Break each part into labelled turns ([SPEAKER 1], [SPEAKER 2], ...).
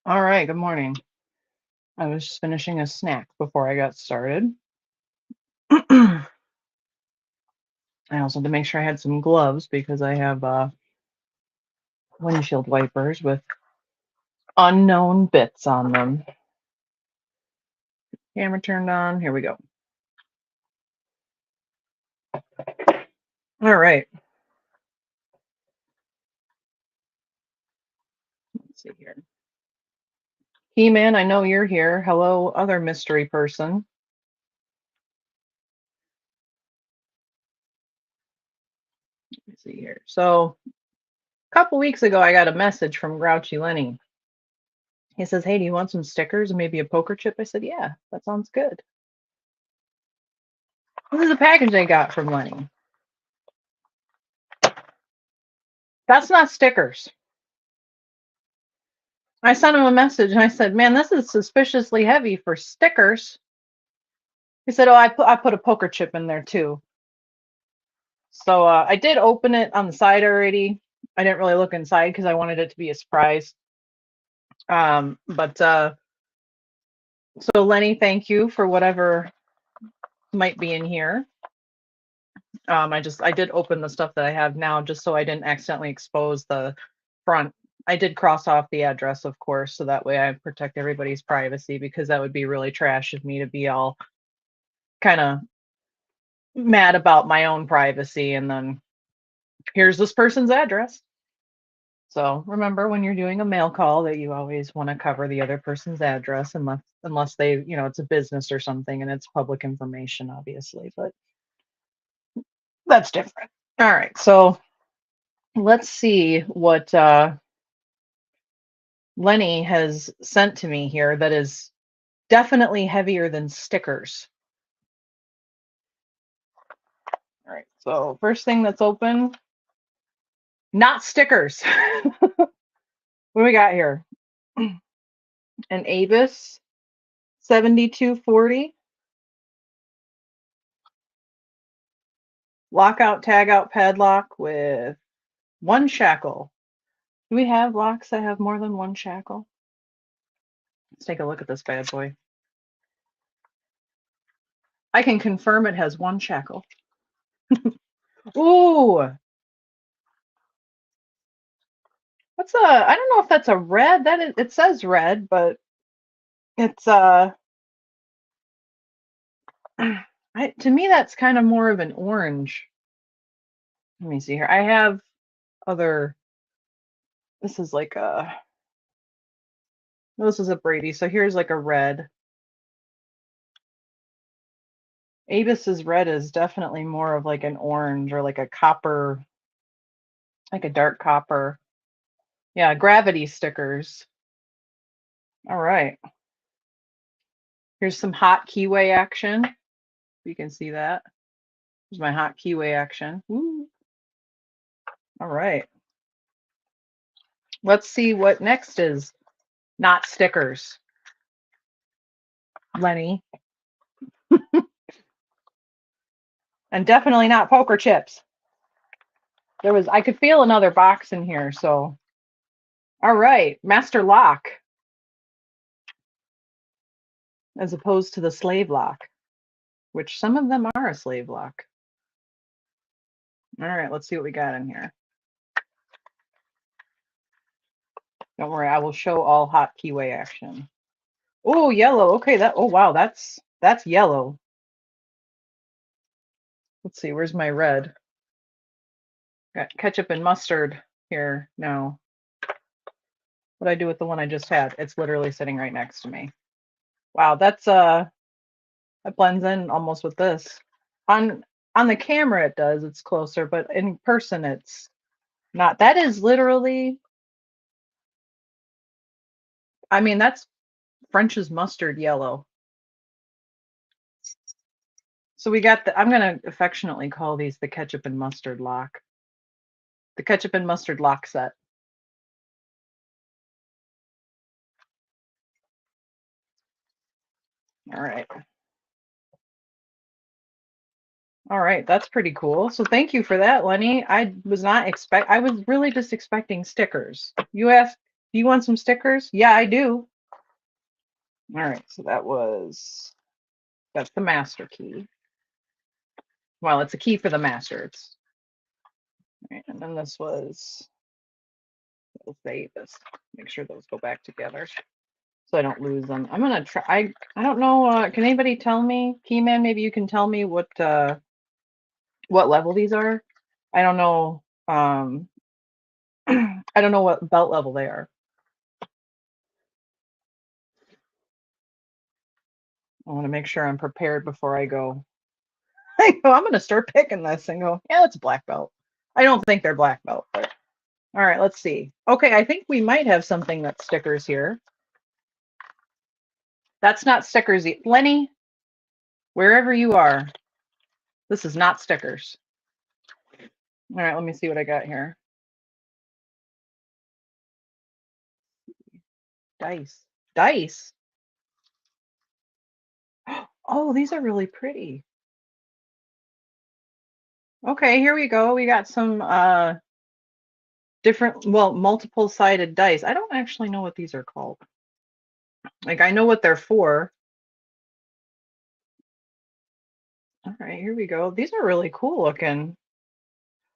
[SPEAKER 1] All right, good morning. I was just finishing a snack before I got started. I also had to make sure I had some gloves because I have windshield wipers with unknown bits on them. Camera turned on. Here we go. All right. Let's see here. He-Man, I know you're here. Hello, other mystery person. Let's see here. So a couple weeks ago, I got a message from Grouchy Lenny. He says, "Hey, do you want some stickers and maybe a poker chip?" I said, "Yeah, that sounds good." This is a package I got from Lenny. That's not stickers. I sent him a message and I said, "Man, this is suspiciously heavy for stickers." He said, "Oh, I put a poker chip in there too." So I did open it on the side already. I didn't really look inside because I wanted it to be a surprise. But so Lenny, thank you for whatever might be in here. I did open the stuff that I have now just so I didn't accidentally expose the front. I did cross off the address, of course, so that way I protect everybody's privacy because that would be really trash of me to be all kind of mad about my own privacy and then here's this person's address. So remember when you're doing a mail call that you always want to cover the other person's address unless they, it's a business or something and it's public information, obviously, but that's different. All right, so let's see what Lenny has sent to me here that is definitely heavier than stickers. All right, so first thing that's open, not stickers. What do we got here? An Avis 7240. Lockout, tagout padlock with one shackle. Do we have locks that have more than one shackle? Let's take a look at this bad boy. I can confirm it has one shackle. Ooh. I don't know if that's a red. It says red, but it's to me that's kind of more of an orange. Let me see here. I have other, this is like this is a Brady. So here's like a red. Avis's red is definitely more of like an orange or like a copper, like a dark copper. Yeah, gravity stickers. All right. Here's some hot keyway action. You can see that. Here's my hot keyway action. Woo. All right. Let's see what next is not stickers. Lenny. And definitely not poker chips. I could feel another box in here, so. All right, master lock. As opposed to the slave lock, which some of them are a slave lock. All right, let's see what we got in here. Don't worry, I will show all hot keyway action. Oh, yellow. Okay, wow, that's yellow. Let's see, where's my red? Got ketchup and mustard here now. What do I do with the one I just had? It's literally sitting right next to me. Wow, that blends in almost with this. On the camera it does, it's closer, but in person it's not. That is literally, I mean, that's French's mustard yellow. So we got I'm going to affectionately call these the ketchup and mustard lock. The ketchup and mustard lock set. All right. All right, that's pretty cool. So thank you for that, Lenny. I was really just expecting stickers. You asked Do you want some stickers? Yeah, I do. All right, so that's the master key. Well, it's a key for the master. It's right, and then this was, we'll save this. Make sure those go back together so I don't lose them. I'm gonna try. I don't know. Can anybody tell me, Keyman? Maybe you can tell me what level these are. I don't know. I don't know what belt level they are. I want to make sure I'm prepared before I go. I go, I'm gonna start picking this and go, yeah, it's a black belt. I don't think they're black belt, but all right, let's see. Okay, I think we might have something that's stickers here. That's not stickers. Lenny, wherever you are, this is not stickers. All right, let me see what I got here. Dice. Dice. Oh, these are really pretty. Okay, here we go. We got some different, well, multiple-sided dice. I don't actually know what these are called. Like, I know what they're for. All right, here we go. These are really cool looking.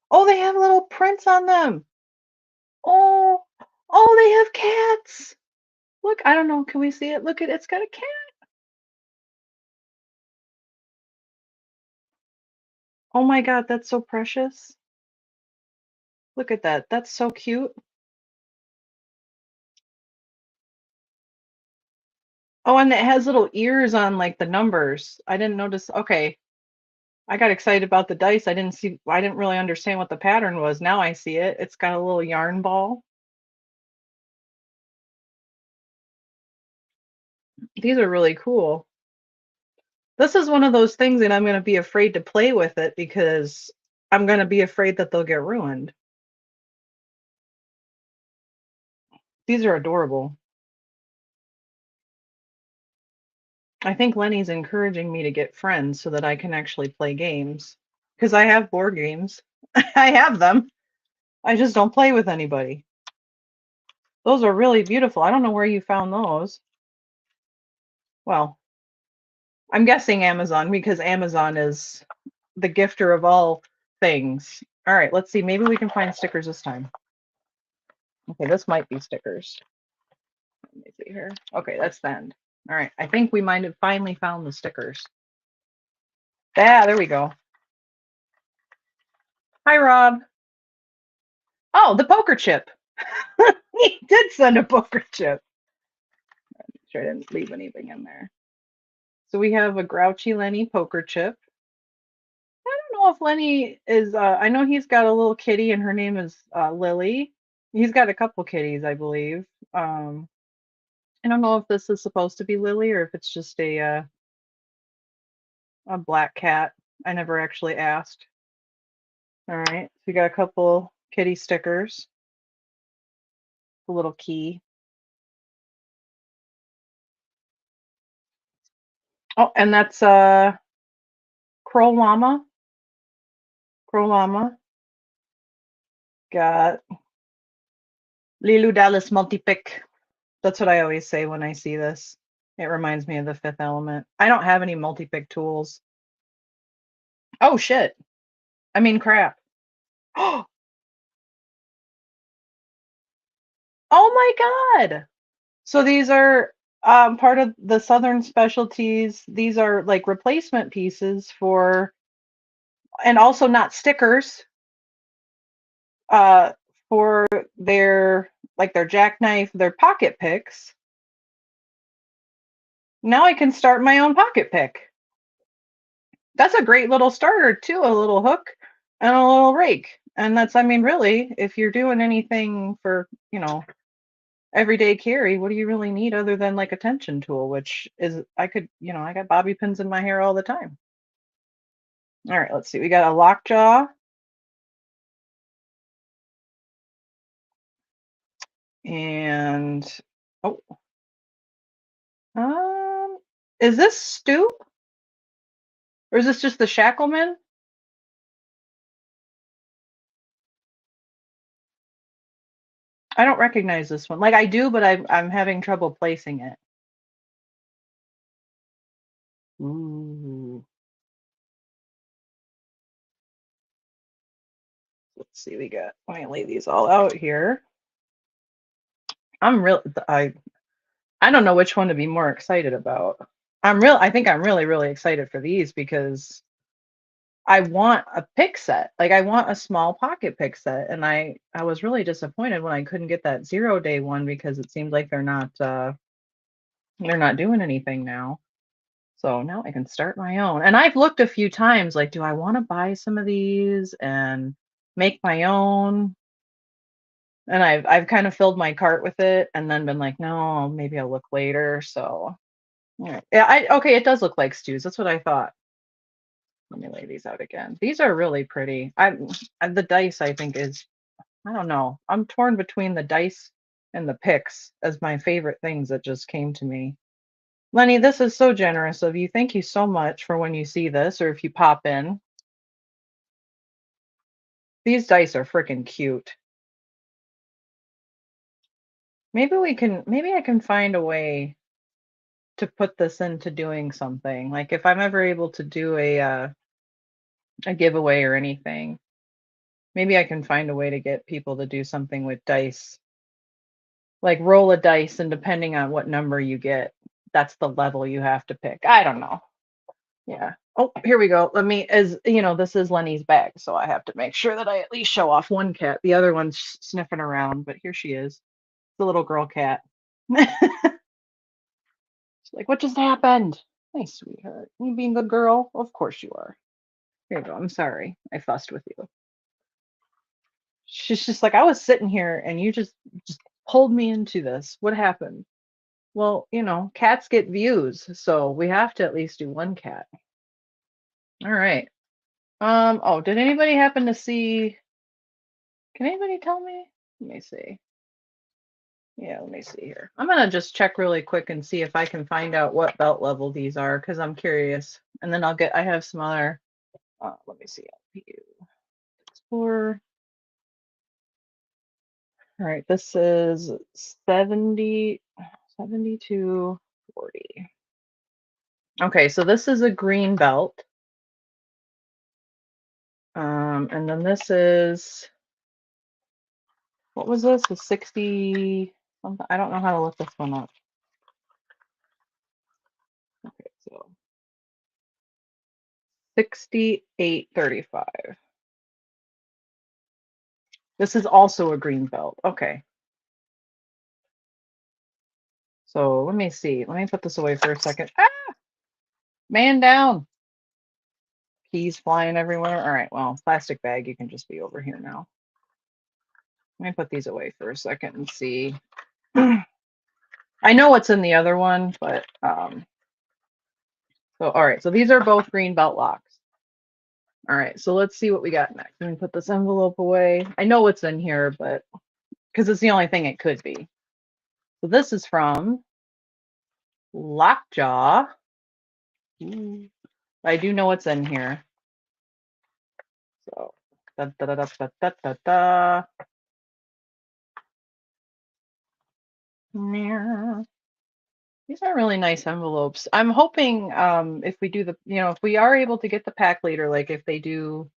[SPEAKER 1] Oh, they have little prints on them. Oh, oh, they have cats. Look, I don't know. Can we see it? Look at it's got a cat. Oh my God, that's so precious. Look at that. That's so cute. Oh, and it has little ears on like the numbers. I didn't notice. Okay. I got excited about the dice. I didn't really understand what the pattern was. Now I see it. It's got a little yarn ball. These are really cool. This is one of those things that I'm going to be afraid to play with it because I'm going to be afraid that they'll get ruined. These are adorable. I think Lenny's encouraging me to get friends so that I can actually play games because I have board games. I have them. I just don't play with anybody. Those are really beautiful. I don't know where you found those. Well, I'm guessing Amazon because Amazon is the gifter of all things. All right, let's see. Maybe we can find stickers this time. Okay, this might be stickers. Let me see here. Okay, that's the end. All right, I think we might have finally found the stickers. Yeah, there we go. Hi, Rob. Oh, the poker chip. He did send a poker chip. Make sure I didn't leave anything in there. So we have a Grouchy Lenny poker chip. I don't know if Lenny is, I know he's got a little kitty and her name is Lily. He's got a couple kitties, I believe. I don't know if this is supposed to be Lily or if it's just a black cat. I never actually asked. All right, so we got a couple kitty stickers, a little key. Oh, and that's Crow Llama. Crow Llama. Got Lilu Dallas multi-pick. That's what I always say when I see this. It reminds me of the Fifth Element. I don't have any multi-pick tools. Oh shit. I mean crap. Oh my God. So these are part of the Southern specialties. These are like replacement pieces for, and also not stickers, uh, for their like their jackknife, their pocket picks. Now I can start my own pocket pick. That's a great little starter too, a little hook and a little rake. And that's, I mean, really, if you're doing anything for, everyday carry, what do you really need other than like a tension tool, which is, I got bobby pins in my hair all the time. All right, let's see. We got a lockjaw. And, oh, um, is this Stoop? Or is this just the Shackleman? I don't recognize this one. Like I do, but I'm having trouble placing it. Ooh. Let's see, let me lay these all out here. I'm real I don't know which one to be more excited about. I think I'm really, really excited for these because I want a pick set. Like I want a small pocket pick set. And I was really disappointed when I couldn't get that 0 day one because it seemed like they're not doing anything now. So now I can start my own. And I've looked a few times, like, do I want to buy some of these and make my own? And I've kind of filled my cart with it and then been like, no, maybe I'll look later. So yeah, okay, it does look like stews. That's what I thought. Let me lay these out again. These are really pretty. The dice I think is, I don't know. I'm torn between the dice and the picks as my favorite things that just came to me. Lenny, this is so generous of you. Thank you so much for when you see this or if you pop in. These dice are freaking cute. Maybe I can find a way to put this into doing something. Like if I'm ever able to do a giveaway or anything, maybe I can find a way to get people to do something with dice. Like roll a dice and depending on what number you get, that's the level you have to pick. I don't know. Yeah. Oh, here we go. As you know, this is Lenny's bag, so I have to make sure that I at least show off one cat. The other one's sniffing around, but here she is, the little girl cat. She's like, what just happened? Hey, sweetheart. You being a good girl? Of course you are. Here you go. I'm sorry. I fussed with you. She's just like, I was sitting here and you just pulled me into this. What happened? Well, cats get views, so we have to at least do one cat. All right. Oh, did anybody happen to see? Can anybody tell me? Let me see. Yeah, let me see here. I'm gonna just check really quick and see if I can find out what belt level these are because I'm curious. And then I have some other, let me see. Explore. All right, this is 70, 72, 40. Okay, so this is a green belt. And then this is, what was this? A 60 something? I don't know how to look this one up. Okay, so 68.35. This is also a green belt. Okay. So let me see. Let me put this away for a second. Ah, man down. Keys flying everywhere. All right, well, plastic bag, you can just be over here now. Let me put these away for a second and see. I know what's in the other one, but so all right, so these are both green belt locks. All right, so let's see what we got next. Let me put this envelope away. I know what's in here, but because it's the only thing it could be. So this is from Lockjaw. I do know what's in here. So da, da, da, da, da, da, da. These are really nice envelopes. I'm hoping if we do if we are able to get the pack leader, like if they do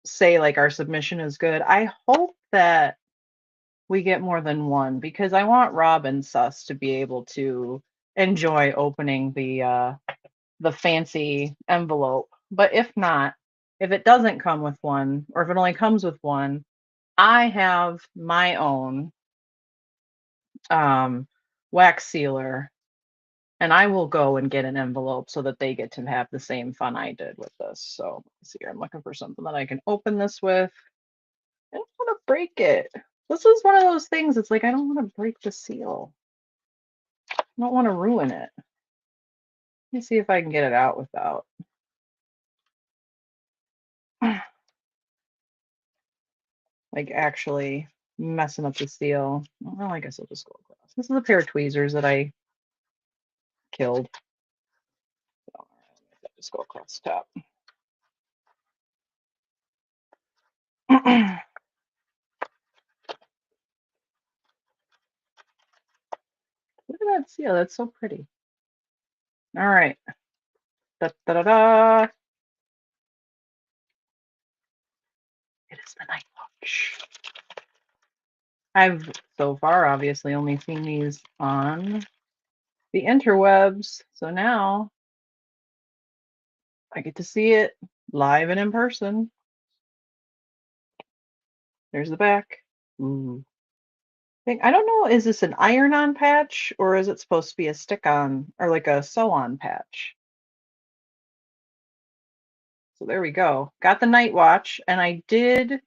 [SPEAKER 1] say like our submission is good, I hope that we get more than one because I want Rob and Sus to be able to enjoy opening the fancy envelope. But if not, if it doesn't come with one, or if it only comes with one, I have my own wax sealer and I will go and get an envelope so that they get to have the same fun I did with this. So let's see here, I'm looking for something that I can open this with. I don't want to break it. This is one of those things. It's like, I don't want to break the seal. I don't want to ruin it. Let me see if I can get it out without. Like actually messing up the seal. Well, I guess I'll just go across. This is a pair of tweezers that I killed. So, I'll just go across the top. Look at that seal. That's so pretty. All right. Da, da, da, da. It is the night watch. I've so far obviously only seen these on the interwebs. So now I get to see it live and in person. There's the back. Ooh. I don't know, is this an iron-on patch or is it supposed to be a stick-on or like a sew-on patch? So there we go. Got the night watch, and I did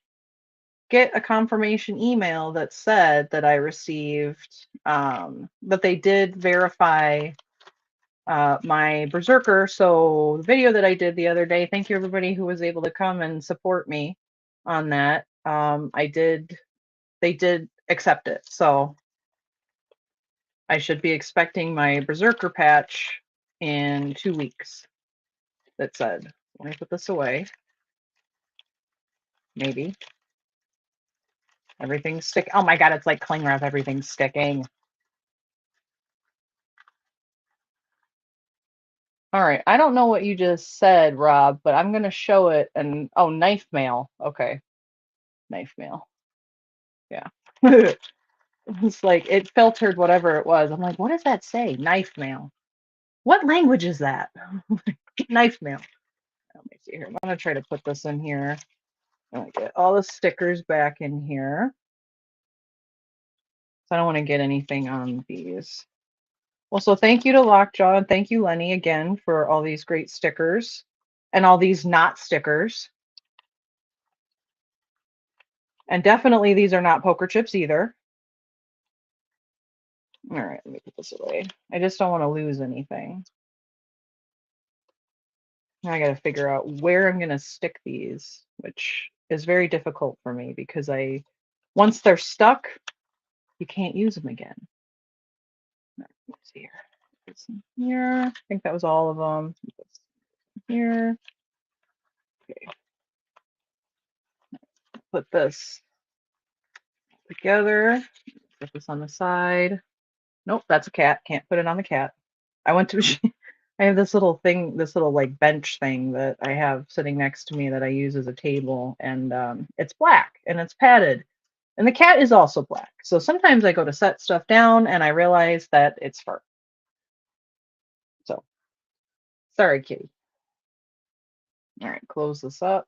[SPEAKER 1] get a confirmation email that said that I received that they did verify my berserker. So the video that I did the other day, thank you everybody who was able to come and support me on that. They did accept it. So I should be expecting my berserker patch in 2 weeks. That said, let me put this away. Maybe. Everything's stick. Oh my God, it's like cling wrap. Everything's sticking. All right. I don't know what you just said, Rob, but I'm going to show it. And oh, knife mail. Okay. Knife mail. Yeah. It's like it filtered whatever it was. I'm like, what does that say? Knife mail. What language is that? Knife mail. Let me see here. I'm going to try to put this in here. I'm going to get all the stickers back in here. So I don't want to get anything on these. Well, so thank you to Lockjaw and thank you, Lenny, again for all these great stickers and all these not stickers. And definitely these are not poker chips either. All right, let me put this away. I just don't want to lose anything. Now I got to figure out where I'm going to stick these, which is very difficult for me because once they're stuck, you can't use them again. All right, let's see here. This in here. I think that was all of them. Here. Okay. Put this together. Put this on the side. Nope, that's a cat. Can't put it on the cat. I went to I have this little thing, this little like bench thing that I have sitting next to me that I use as a table, and it's black and it's padded. And the cat is also black. So sometimes I go to set stuff down and I realize that it's fur. So sorry, kitty. All right, close this up.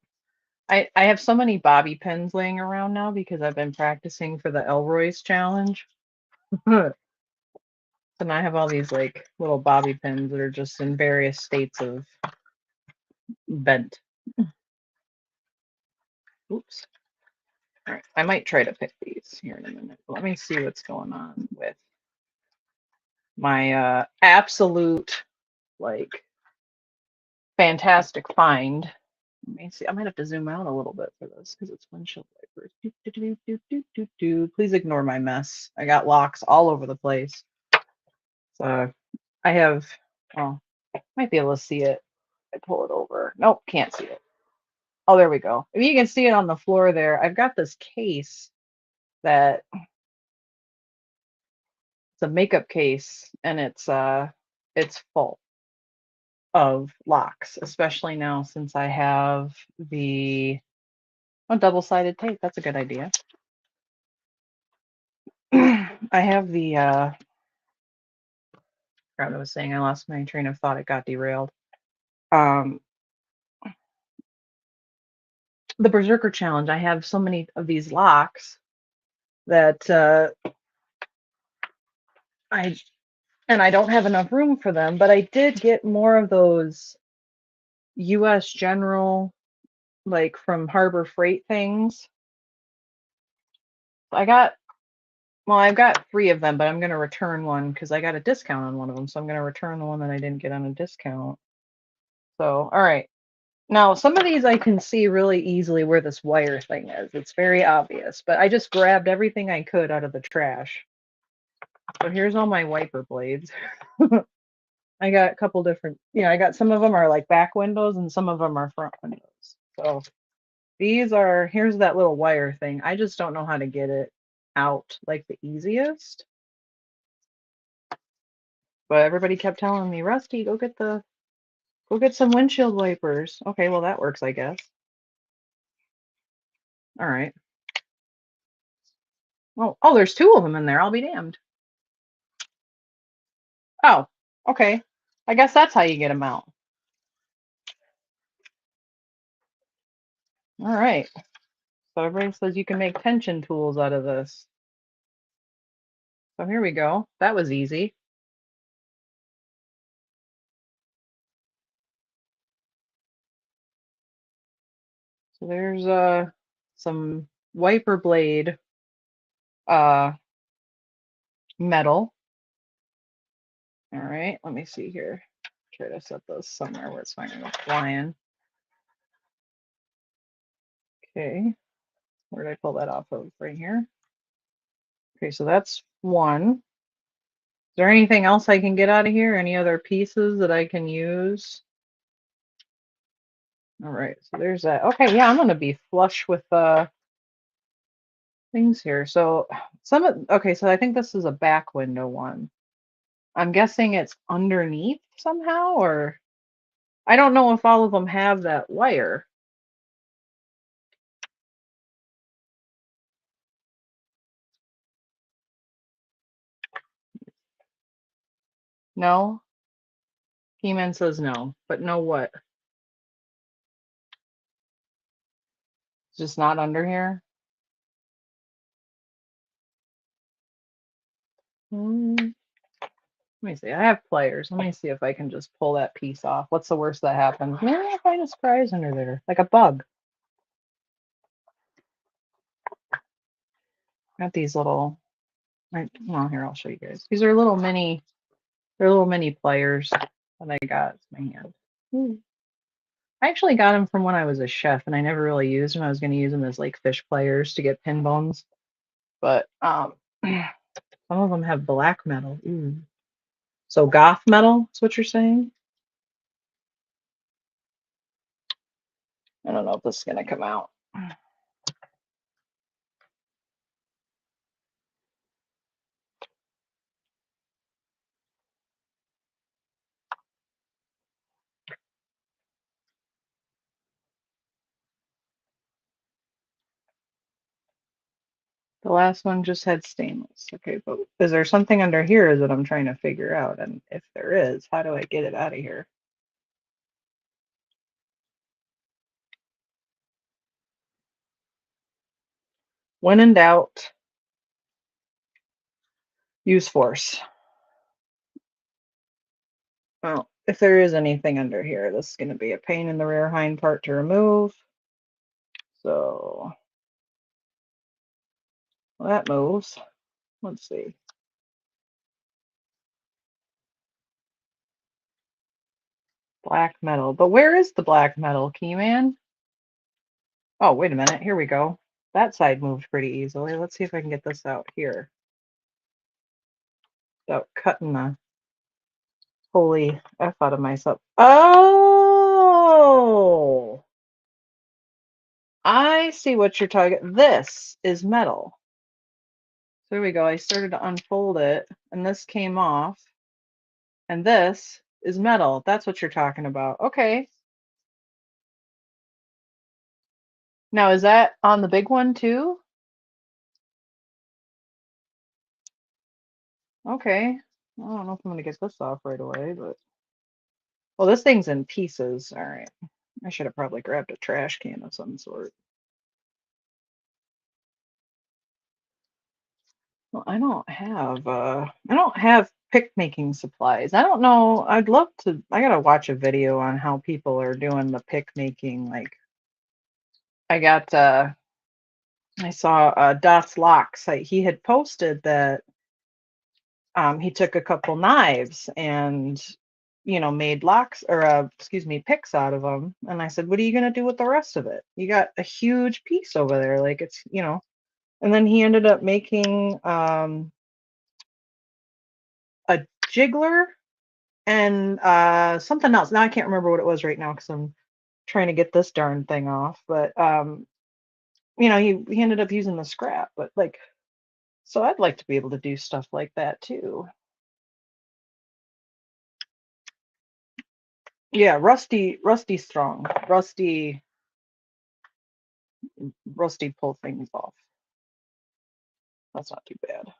[SPEAKER 1] I have so many bobby pins laying around now because I've been practicing for the Elroy's challenge. So now I have all these like little bobby pins that are just in various states of bent. Oops. All right, I might try to pick these here in a minute. Let me see what's going on with my absolute like fantastic find. Let me see. I might have to zoom out a little bit for this because it's windshield wipers. Please ignore my mess. I got locks all over the place. So I have, oh, might be able to see it. I pull it over. Nope, can't see it. Oh, there we go. If you can see it on the floor there, I've got this case that it's a makeup case and it's full of locks, especially now since I have the double-sided tape. That's a good idea. I have the I was saying I lost my train of thought. It got derailed. The Berserker Challenge. I have so many of these locks that I don't have enough room for them, but I did get more of those US General, like from Harbor Freight things. I've got 3 of them, but I'm going to return one because I got a discount on one of them. So I'm going to return the one that I didn't get on a discount. So, all right. Now, some of these I can see really easily where this wire thing is. It's very obvious, but I just grabbed everything I could out of the trash. So here's all my wiper blades. I got a couple different, I got some of them are like back windows and some of them are front windows. So here's that little wire thing. I just don't know how to get it out like the easiest. But everybody kept telling me, Rusty, go get some windshield wipers. Okay, well that works, I guess. All right. Oh, there's two of them in there. I'll be damned. Oh, okay. I guess that's how you get them out. All right. So everybody says you can make tension tools out of this. So here we go. That was easy. So there's some wiper blade uh metal. All right, let me see here. Try to set those somewhere where it's not going to fly in. Okay, where did I pull that off of? Right here. Okay, so that's one. Is there anything else I can get out of here? Any other pieces that I can use? All right, so there's that. Okay, yeah, I'm going to be flush with things here. So okay, so I think this is a back window one. I'm guessing it's underneath somehow, or I don't know if all of them have that wire. No? He-Man says no, but no what? It's just not under here? Let me see. I have pliers. Let me see if I can just pull that piece off. What's the worst that happens? Maybe I'll find a surprise under there, like a bug. Got these little, well, here, I'll show you guys. These are they're little mini pliers that I got in my hand. I actually got them from when I was a chef, and I never really used them. I was going to use them as like fish pliers to get pin bones, but some of them have black metal. Ooh. So goth metal is what you're saying? I don't know if this is going to come out. The last one just had stainless. Okay, but is there something under here that I'm trying to figure out? And if there is, how do I get it out of here? When in doubt, use force. Well, if there is anything under here, this is going to be a pain in the rear hind part to remove. So well, that moves. Let's see. Black metal. But where is the black metal, Keyman? Oh, wait a minute. Here we go. That side moved pretty easily. Let's see if I can get this out here without cutting the holy F out of myself. Oh, I see what you're talking. This is metal. So there we go. I started to unfold it, and this came off, and this is metal. That's what you're talking about. Okay. Now, is that on the big one too? Okay. I don't know if I'm going to get this off right away, but well, this thing's in pieces. All right. I should have probably grabbed a trash can of some sort. Well, I don't have pick making supplies. I don't know. I gotta watch a video on how people are doing the pick making. Like I got I saw Das Locks. He had posted that he took a couple knives and made locks or excuse me, picks out of them. And I said, "What are you gonna do with the rest of it? You got a huge piece over there, like it's." And then he ended up making a jiggler and something else. Now I can't remember what it was right now because I'm trying to get this darn thing off. But he ended up using the scrap. But like, so I'd like to be able to do stuff like that too. Yeah, rusty strong. Rusty pull things off. That's not too bad.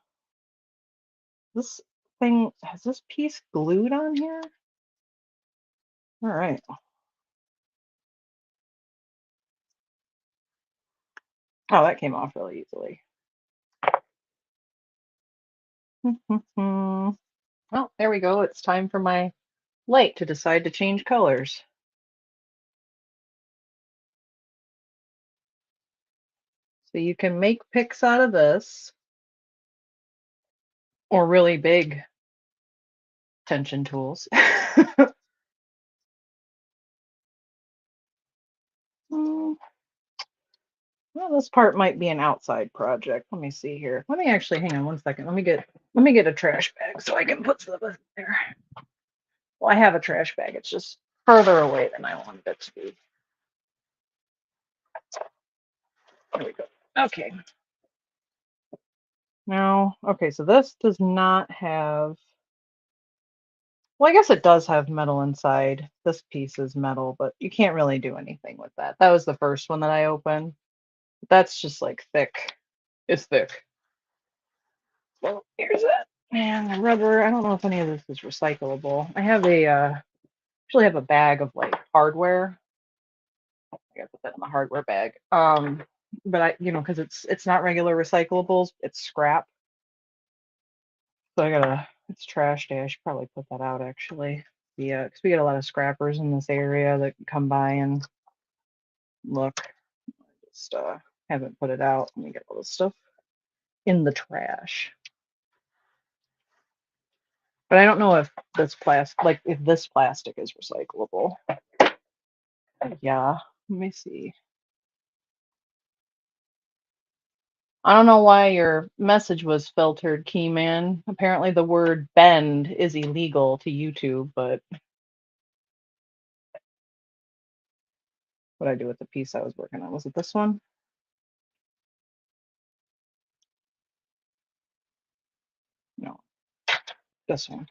[SPEAKER 1] This thing, has this piece glued on here? All right. Oh, that came off really easily. Well, there we go. It's time for my light to decide to change colors. So you can make picks out of this or really big tension tools. Mm, well, this part might be an outside project. Let me see here. Let me actually hang on one second. Let me get a trash bag so I can put stuff in there. Well, I have a trash bag. It's just further away than I wanted it to be. There we go. Okay. Now, okay, so this does not have, well, I guess it does have metal inside. This piece is metal, but you can't really do anything with that. That was the first one that I opened. That's just like thick. It's thick. Well, here's that. And the rubber, I don't know if any of this is recyclable. I have actually have a bag of like hardware. I gotta put that in the hardware bag. But because it's not regular recyclables, it's scrap. So it's trash day. I should probably put that out actually. Yeah, because we get a lot of scrappers in this area that come by and look. Just haven't put it out. Let me get all this stuff in the trash. But I don't know if this plastic is recyclable. Yeah, let me see. I don't know why your message was filtered, Keyman. Apparently the word bend is illegal to YouTube, but what I do with the piece I was working on, was it this one? No, this one.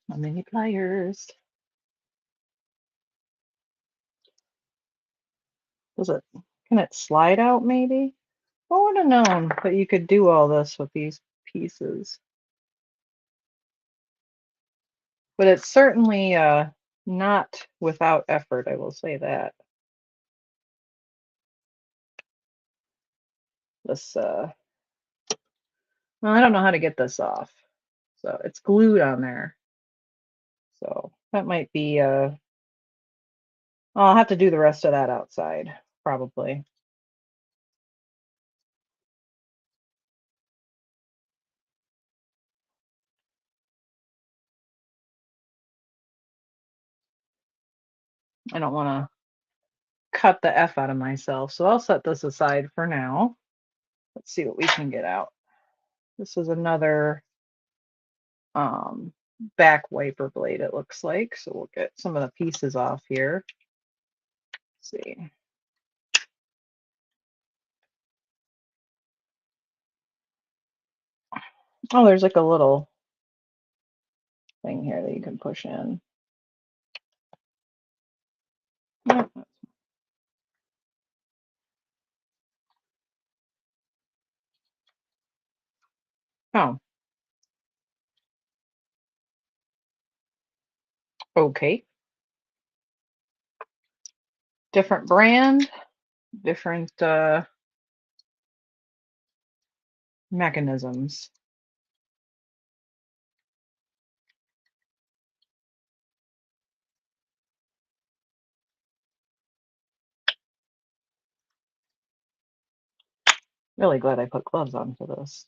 [SPEAKER 1] My mini pliers. Can it slide out maybe? I would have known that you could do all this with these pieces. But it's certainly not without effort, I will say that. This well, I don't know how to get this off. So it's glued on there. So that might be I'll have to do the rest of that outside, probably. I don't want to cut the F out of myself. So I'll set this aside for now. Let's see what we can get out. This is another back wiper blade, it looks like. So we'll get some of the pieces off here. Let's see. Oh, there's like a little thing here that you can push in. Oh, okay. Different brand, different mechanisms. Really glad I put gloves on for this.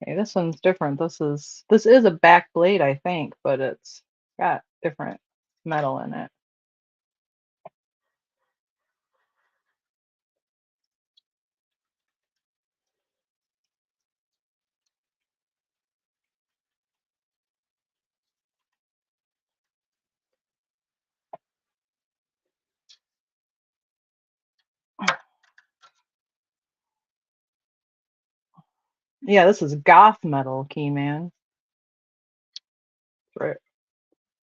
[SPEAKER 1] Okay, this one's different. This is a back blade, I think, but it's got different metal in it. Yeah, this is goth metal, key man. Right.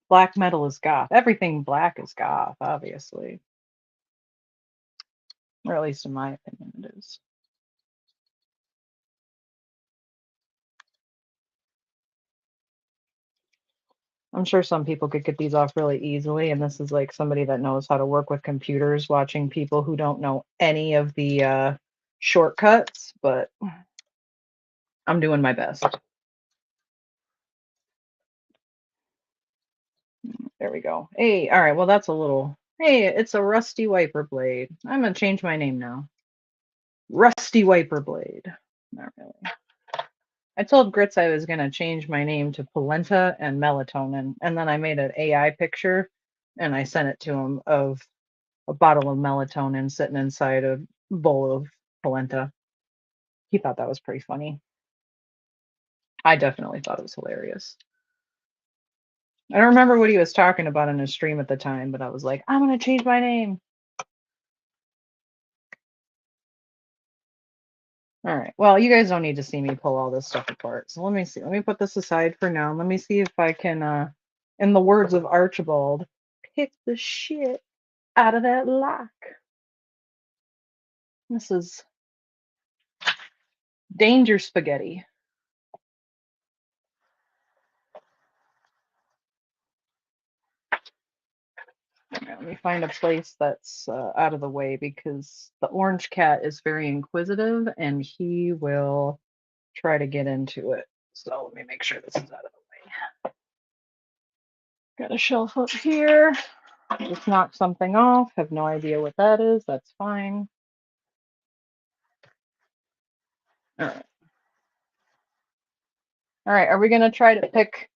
[SPEAKER 1] Black metal is goth. Everything black is goth, obviously. Or at least in my opinion it is. I'm sure some people could get these off really easily, and this is like somebody that knows how to work with computers watching people who don't know any of the shortcuts, but I'm doing my best. There we go. Hey, all right, well that's a little, hey, it's a rusty wiper blade. I'm gonna change my name now. Rusty wiper blade. Not really. I told Grits I was gonna change my name to polenta and melatonin, and then I made an AI picture and I sent it to him of a bottle of melatonin sitting inside a bowl of polenta. He thought that was pretty funny. I definitely thought it was hilarious. I don't remember what he was talking about in his stream at the time, but I was like, I'm gonna change my name. All right. Well, you guys don't need to see me pull all this stuff apart. So let me see. Let me put this aside for now. Let me see if I can, in the words of Archibald, pick the shit out of that lock. This is danger spaghetti. Okay, let me find a place that's out of the way because the orange cat is very inquisitive and he will try to get into it. So let me make sure this is out of the way. Got a shelf up here. Just knock something off. Have no idea what that is. That's fine. All right. All right. Are we going to try to pick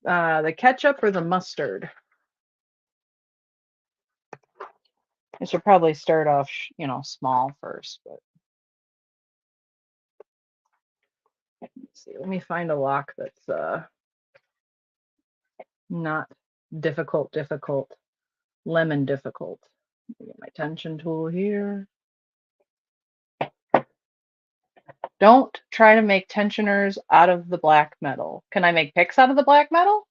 [SPEAKER 1] the ketchup or the mustard? I should probably start off, small first, but let's see. Let me find a lock that's not difficult, lemon difficult. Let me get my tension tool here. Don't try to make tensioners out of the black metal. Can I make picks out of the black metal?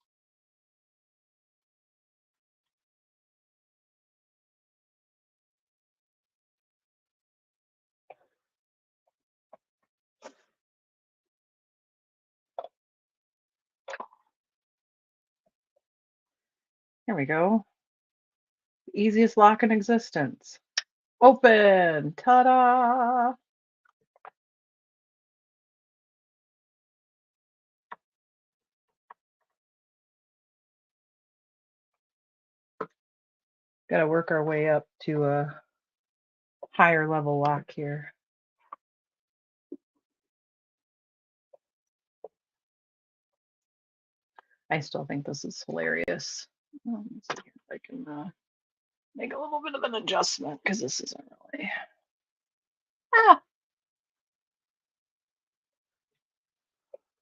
[SPEAKER 1] Here we go. Easiest lock in existence. Open. Ta-da! Got to work our way up to a higher level lock here. I still think this is hilarious. Let me see if I can make a little bit of an adjustment because this isn't really. Ah!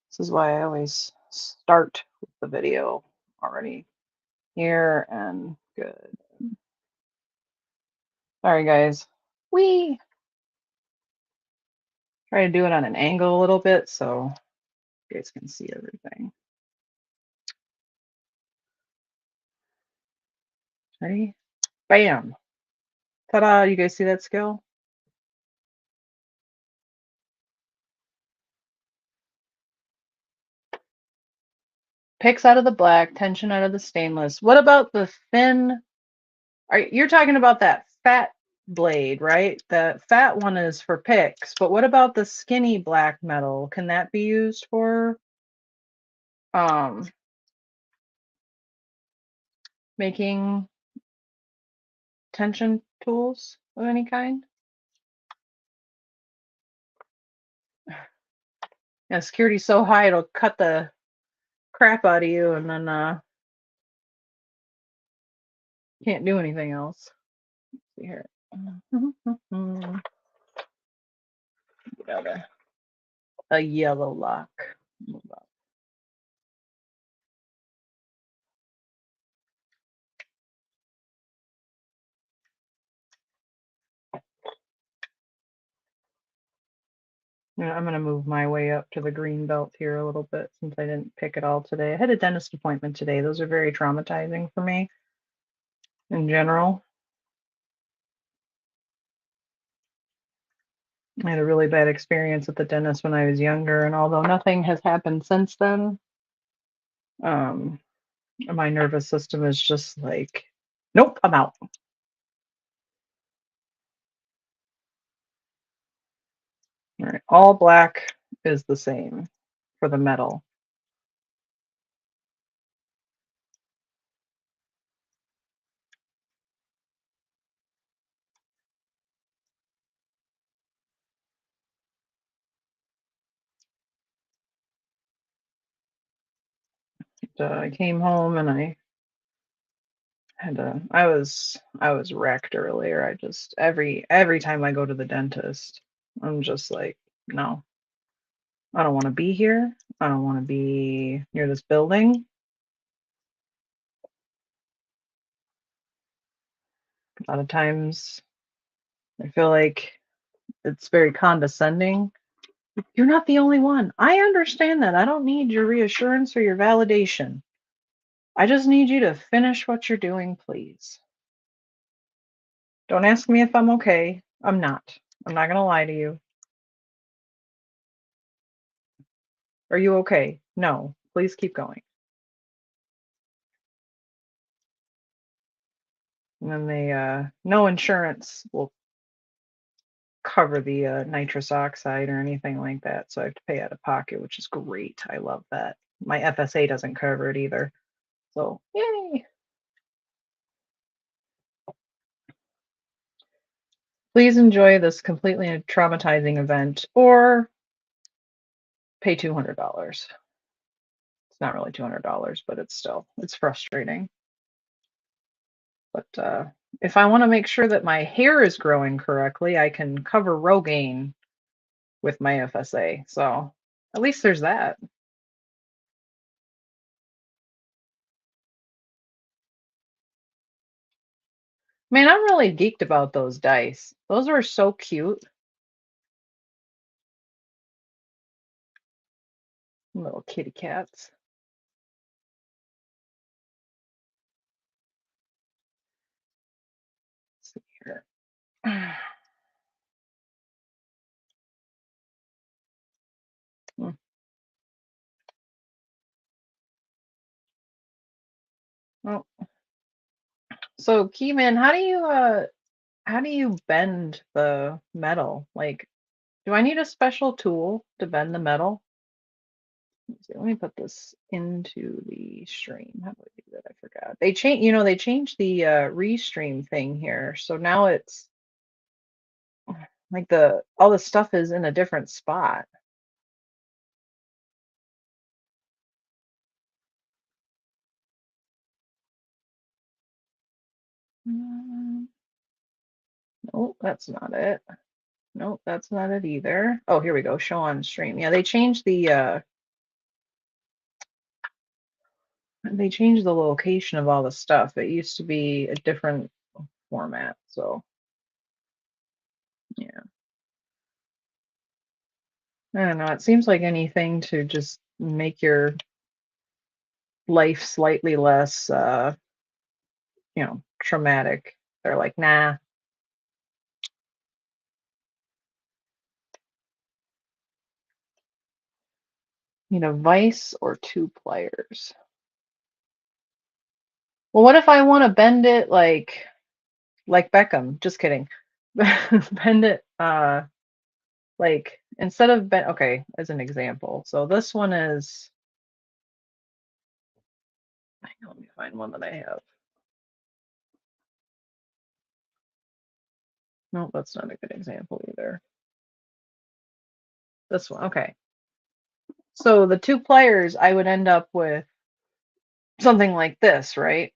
[SPEAKER 1] This is why I always start with the video already here and good. Sorry, guys. We try to do it on an angle a little bit so you guys can see everything. Ready? Bam! Ta-da! You guys see that skill? Picks out of the black, tension out of the stainless. What about the thin? You're talking about that fat blade, right? The fat one is for picks, but what about the skinny black metal? Can that be used for um making tension tools of any kind? Yeah, security's so high it'll cut the crap out of you and then can't do anything else. Let's see here. Got a yellow lock. Yeah, I'm gonna move my way up to the green belt here a little bit since I didn't pick it all today. I had a dentist appointment today. Those are very traumatizing for me in general. I had a really bad experience with the dentist when I was younger, and although nothing has happened since then, um, my nervous system is just like, nope, I'm out. All right, all black is the same for the metal. I came home and I was wrecked earlier. I just every time I go to the dentist, I'm just like, no, I don't want to be here. I don't want to be near this building. A lot of times I feel like it's very condescending. You're not the only one. I understand that. I don't need your reassurance or your validation. I just need you to finish what you're doing, please. Don't ask me if I'm okay. I'm not. I'm not going to lie to you. Are you okay? No. Please keep going. And then no insurance will cover the nitrous oxide or anything like that. So I have to pay out of pocket, which is great. I love that. My FSA doesn't cover it either. So, yay. Please enjoy this completely traumatizing event or pay $200. It's not really $200, but it's frustrating. But if I want to make sure that my hair is growing correctly, I can cover Rogaine with my FSA. So at least there's that. Man, I'm really geeked about those dice. Those were so cute. Little kitty cats. Let's see here. Hmm. Oh, so Keyman, how do you bend the metal? Like, do I need a special tool to bend the metal? Let me put this into the stream. How do I do that? I forgot. They changed the restream thing here. So now it's like all the stuff is in a different spot. Mm, nope, that's not it. Nope, that's not it either. Oh, here we go. Show on stream. Yeah, they changed the location of all the stuff. It used to be a different format. So yeah. I don't know. It seems like anything to just make your life slightly less traumatic. They're like, nah. Need a vice or two pliers. Well, what if I want to bend it like Beckham? Just kidding. Bend it like instead of bend, okay, as an example. So this one is, hang on, let me find one that I have. No, that's not a good example either. This one, okay. So the two pliers, I would end up with something like this, right?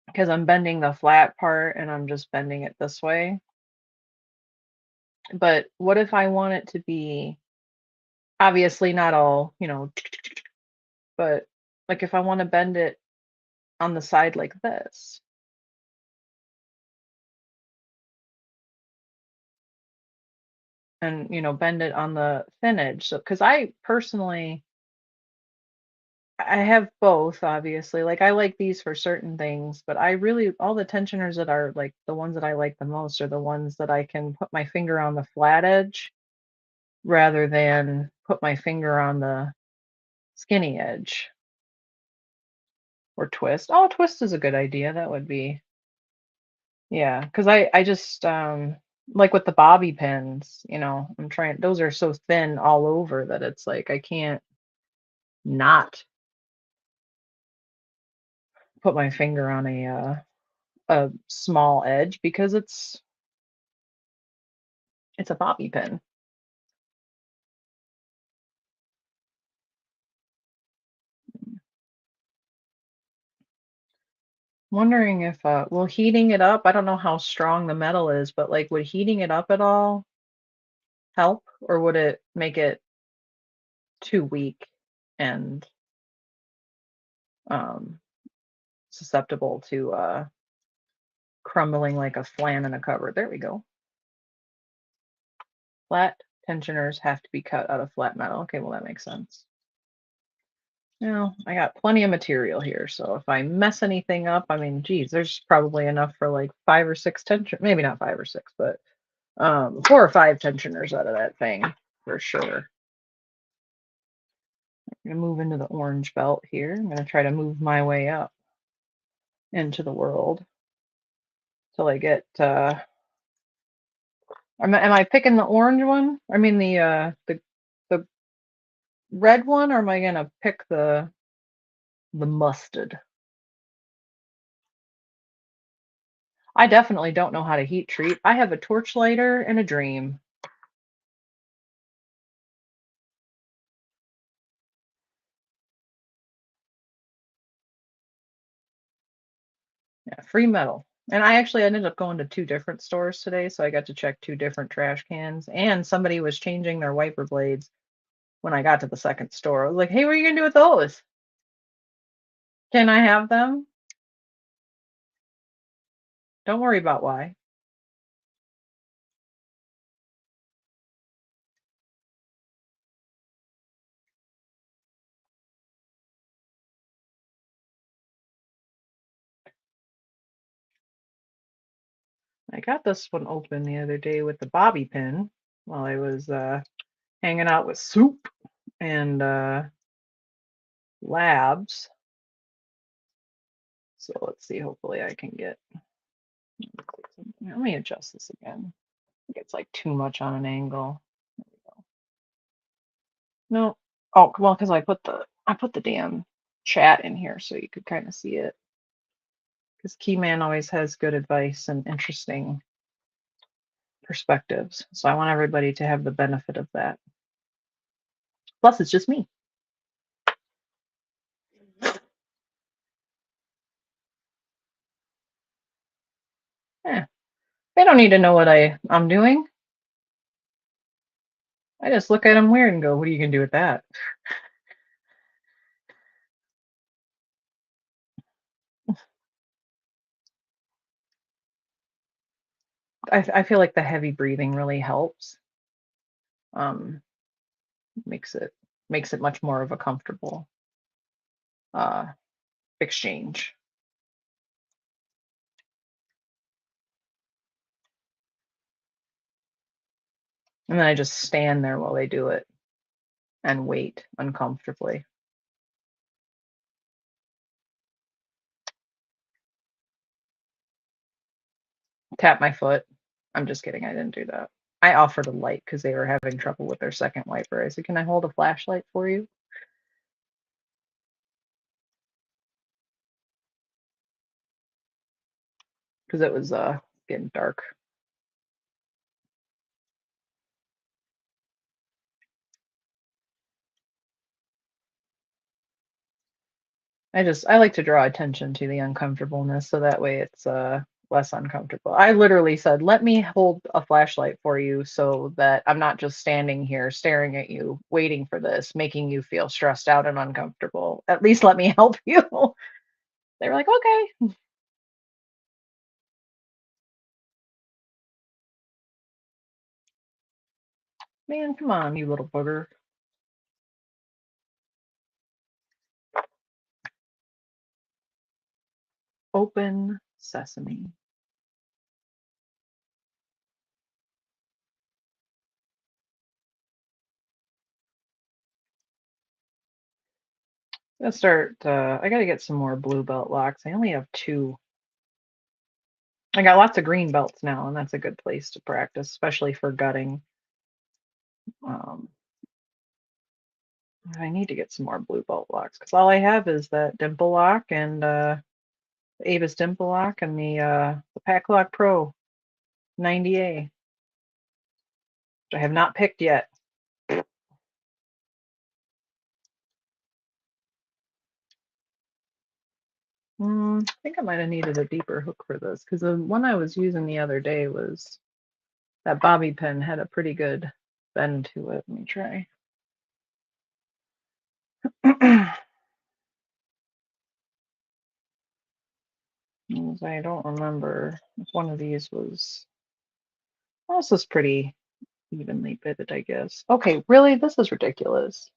[SPEAKER 1] Because I'm bending the flat part and I'm just bending it this way. But what if I want it to be obviously not all, but like if I want to bend it on the side like this? and bend it on the thin edge. So, because I personally, I have both, obviously. Like I like these for certain things, but I really all the tensioners that are like the ones that I like the most are the ones that I can put my finger on the flat edge rather than put my finger on the skinny edge or twist. Oh, twist is a good idea. That would be, yeah, because I just like with the bobby pins, I'm trying those are so thin all over that it's like I can't not put my finger on a small edge because it's a bobby pin. Wondering if well, heating it up, I don't know how strong the metal is, but like would heating it up at all help, or would it make it too weak and um susceptible to crumbling like a flan in a cupboard? There we go. Flat tensioners have to be cut out of flat metal. Okay, well that makes sense. Now, I got plenty of material here, so if I mess anything up, I mean, geez, there's probably enough for like 5 or 6 tension, maybe not 5 or 6, but 4 or 5 tensioners out of that thing for sure. I'm gonna move into the orange belt here. I'm gonna try to move my way up into the world till I get am I picking the orange one? I mean the red one, or am I gonna pick the mustard? I definitely don't know how to heat treat. I have a torch lighter and a dream. Yeah, free metal. And I actually ended up going to 2 different stores today, so I got to check 2 different trash cans. And somebody was changing their wiper blades when I got to the second store. I was like, hey, what are you gonna do with those? Can I have them? Don't worry about why. I got this one open the other day with the bobby pin while I was hanging out with Soup and Labs. So let's see. Hopefully, I can get. Let me adjust this again. I think it's like too much on an angle. There we go. No. Oh, well, because I put the damn chat in here so you could kind of see it. Because Keyman always has good advice and interesting perspectives. So I want everybody to have the benefit of that. Plus, it's just me. Eh, they don't need to know what I'm doing. I just look at them weird and go, what are you going to do with that? I feel like the heavy breathing really helps. Um, makes it much more of a comfortable uh, exchange. And then I just stand there while they do it and wait uncomfortably. Tap my foot. I'm just kidding. I didn't do that. I offered a light because they were having trouble with their second wiper. I said, can I hold a flashlight for you? Because it was getting dark. I like to draw attention to the uncomfortableness so that way it's less uncomfortable. I literally said, let me hold a flashlight for you so that I'm not just standing here staring at you, waiting for this, making you feel stressed out and uncomfortable. At least let me help you. They were like, okay. Man, come on, you little booger. Open sesame. I'm gonna start, I gotta get some more blue belt locks. I only have 2. I got lots of green belts now, and that's a good place to practice, especially for gutting. Um, I need to get some more blue belt locks because all I have is that dimple lock and the Avis dimple lock and the Pack Lock Pro 90A, which I have not picked yet. I think I might have needed a deeper hook for this because the one I was using the other day was that bobby pin had a pretty good bend to it. Let me try. I don't remember if one of these was. Well, this is pretty evenly bitted, I guess. Okay, really? This is ridiculous.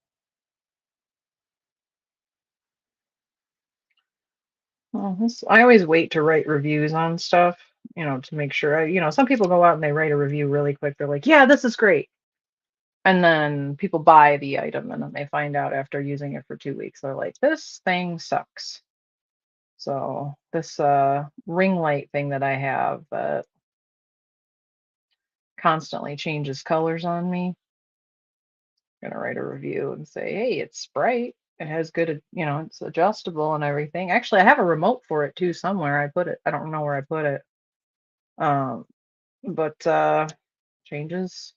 [SPEAKER 1] Well, I always wait to write reviews on stuff, to make sure some people go out and they write a review really quick. They're like, yeah, this is great. And then people buy the item and then they find out after using it for 2 weeks, they're like, this thing sucks. So this ring light thing that I have that constantly changes colors on me, I'm gonna write a review and say, hey, it's bright. It has good, it's adjustable and everything. Actually, I have a remote for it too somewhere. I put it, I don't know where I put it. Um, but changes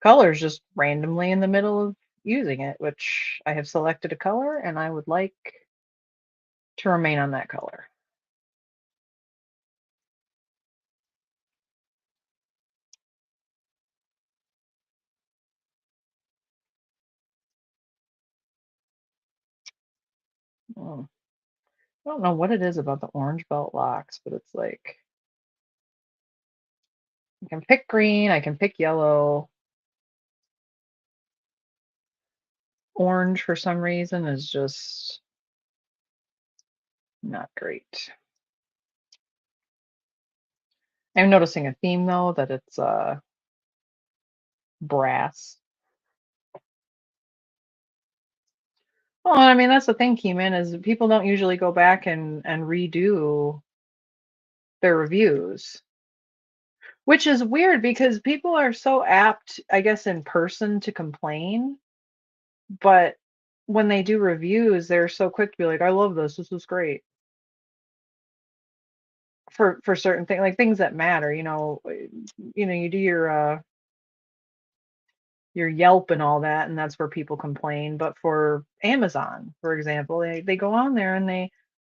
[SPEAKER 1] colors just randomly in the middle of using it, which I have selected a color and I would like to remain on that color. I don't know what it is about the orange belt locks, but it's like I can pick green, I can pick yellow. Orange for some reason is just not great. I'm noticing a theme though that it's brass. Well, I mean that's the thing, Keyman, is people don't usually go back and redo their reviews. Which is weird because people are so apt, I guess, in person to complain, but when they do reviews, they're so quick to be like, "I love this. This is great." For certain things, like things that matter, you do your Yelp and all that, and that's where people complain. But for Amazon, for example, they go on there and I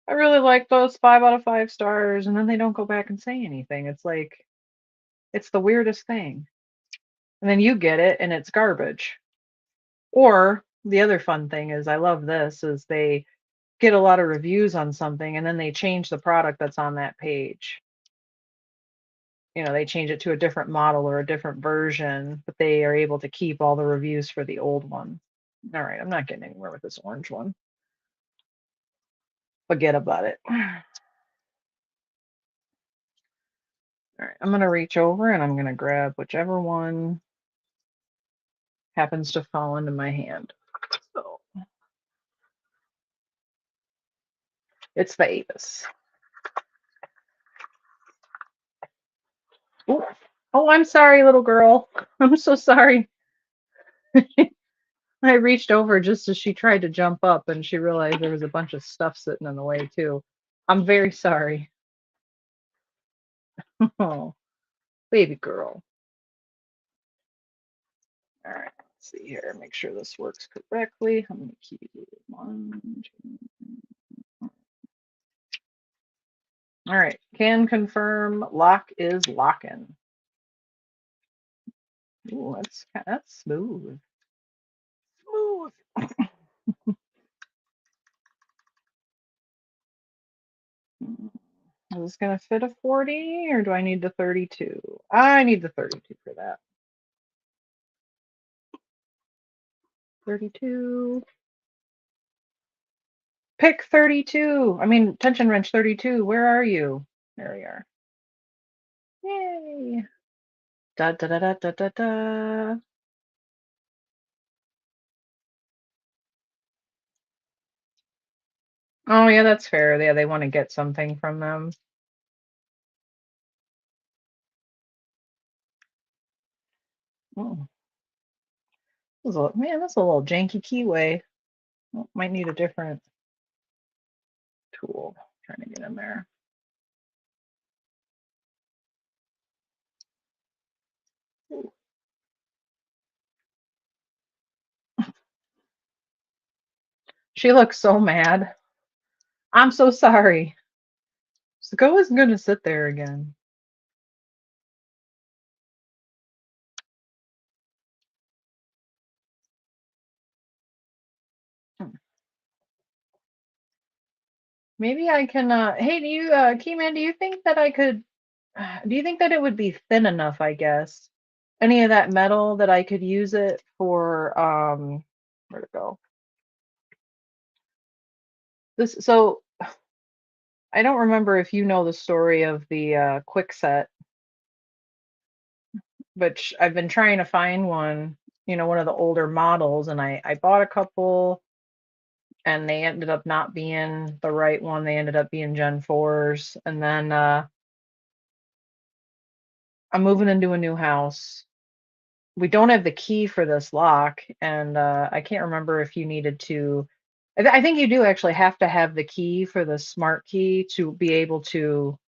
[SPEAKER 1] really like those 5 out of 5 stars, and then they don't go back and say anything. It's like it's the weirdest thing. And then you get it and it's garbage. Or the other fun thing is I love this is they get a lot of reviews on something and then they change the product that's on that page. They change it to a different model or a different version, but they are able to keep all the reviews for the old one. All right, I'm not getting anywhere with this orange one. Forget about it. All right, I'm gonna reach over and I'm gonna grab whichever one happens to fall into my hand. So it's the Avis. Ooh. Oh, I'm sorry, little girl. I'm so sorry. I reached over just as she tried to jump up and she realized there was a bunch of stuff sitting in the way too. I'm very sorry. Oh, baby girl. All right, let's see here. Make sure this works correctly. How many keys? 1, 2. All right, can confirm lock is locking. Ooh, that's smooth. Smooth. Is this gonna fit a 40 or do I need the 32? I need the 32 for that. 32. Pick 32. I mean, tension wrench 32. Where are you? There we are. Yay. Da da da da da da da. Oh yeah, that's fair. Yeah, they want to get something from them. Oh, man, that's a little janky keyway. Oh, might need a different tool. Trying to get in there. Ooh. She looks so mad. I'm so sorry. Go isn't going to sit there again. Hmm. Maybe I can. Hey, do you, Keyman? Do you think that I could? Do you think that it would be thin enough? I guess any of that metal that I could use it for. Where'd it go? This. So I don't remember if you know the story of the quick set, but I've been trying to find one. One of the older models, and I bought a couple, and they ended up not being the right one. They ended up being Gen 4s, and then I'm moving into a new house. We don't have the key for this lock, and I can't remember if you needed to. I think you do actually have to have the key for the smart key to be able to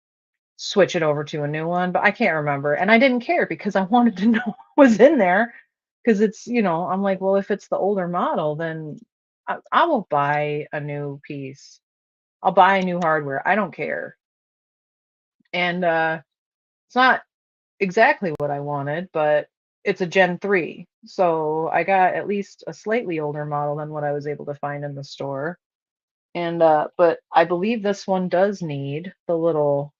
[SPEAKER 1] switch it over to a new one, but I can't remember. And I didn't care because I wanted to know what was in there because I'm like, well, if it's the older model, then I will buy a new piece. I'll buy a new hardware. I don't care. And it's not exactly what I wanted, but it's a Gen 3. So I got at least a slightly older model than what I was able to find in the store. And but I believe this one does need the little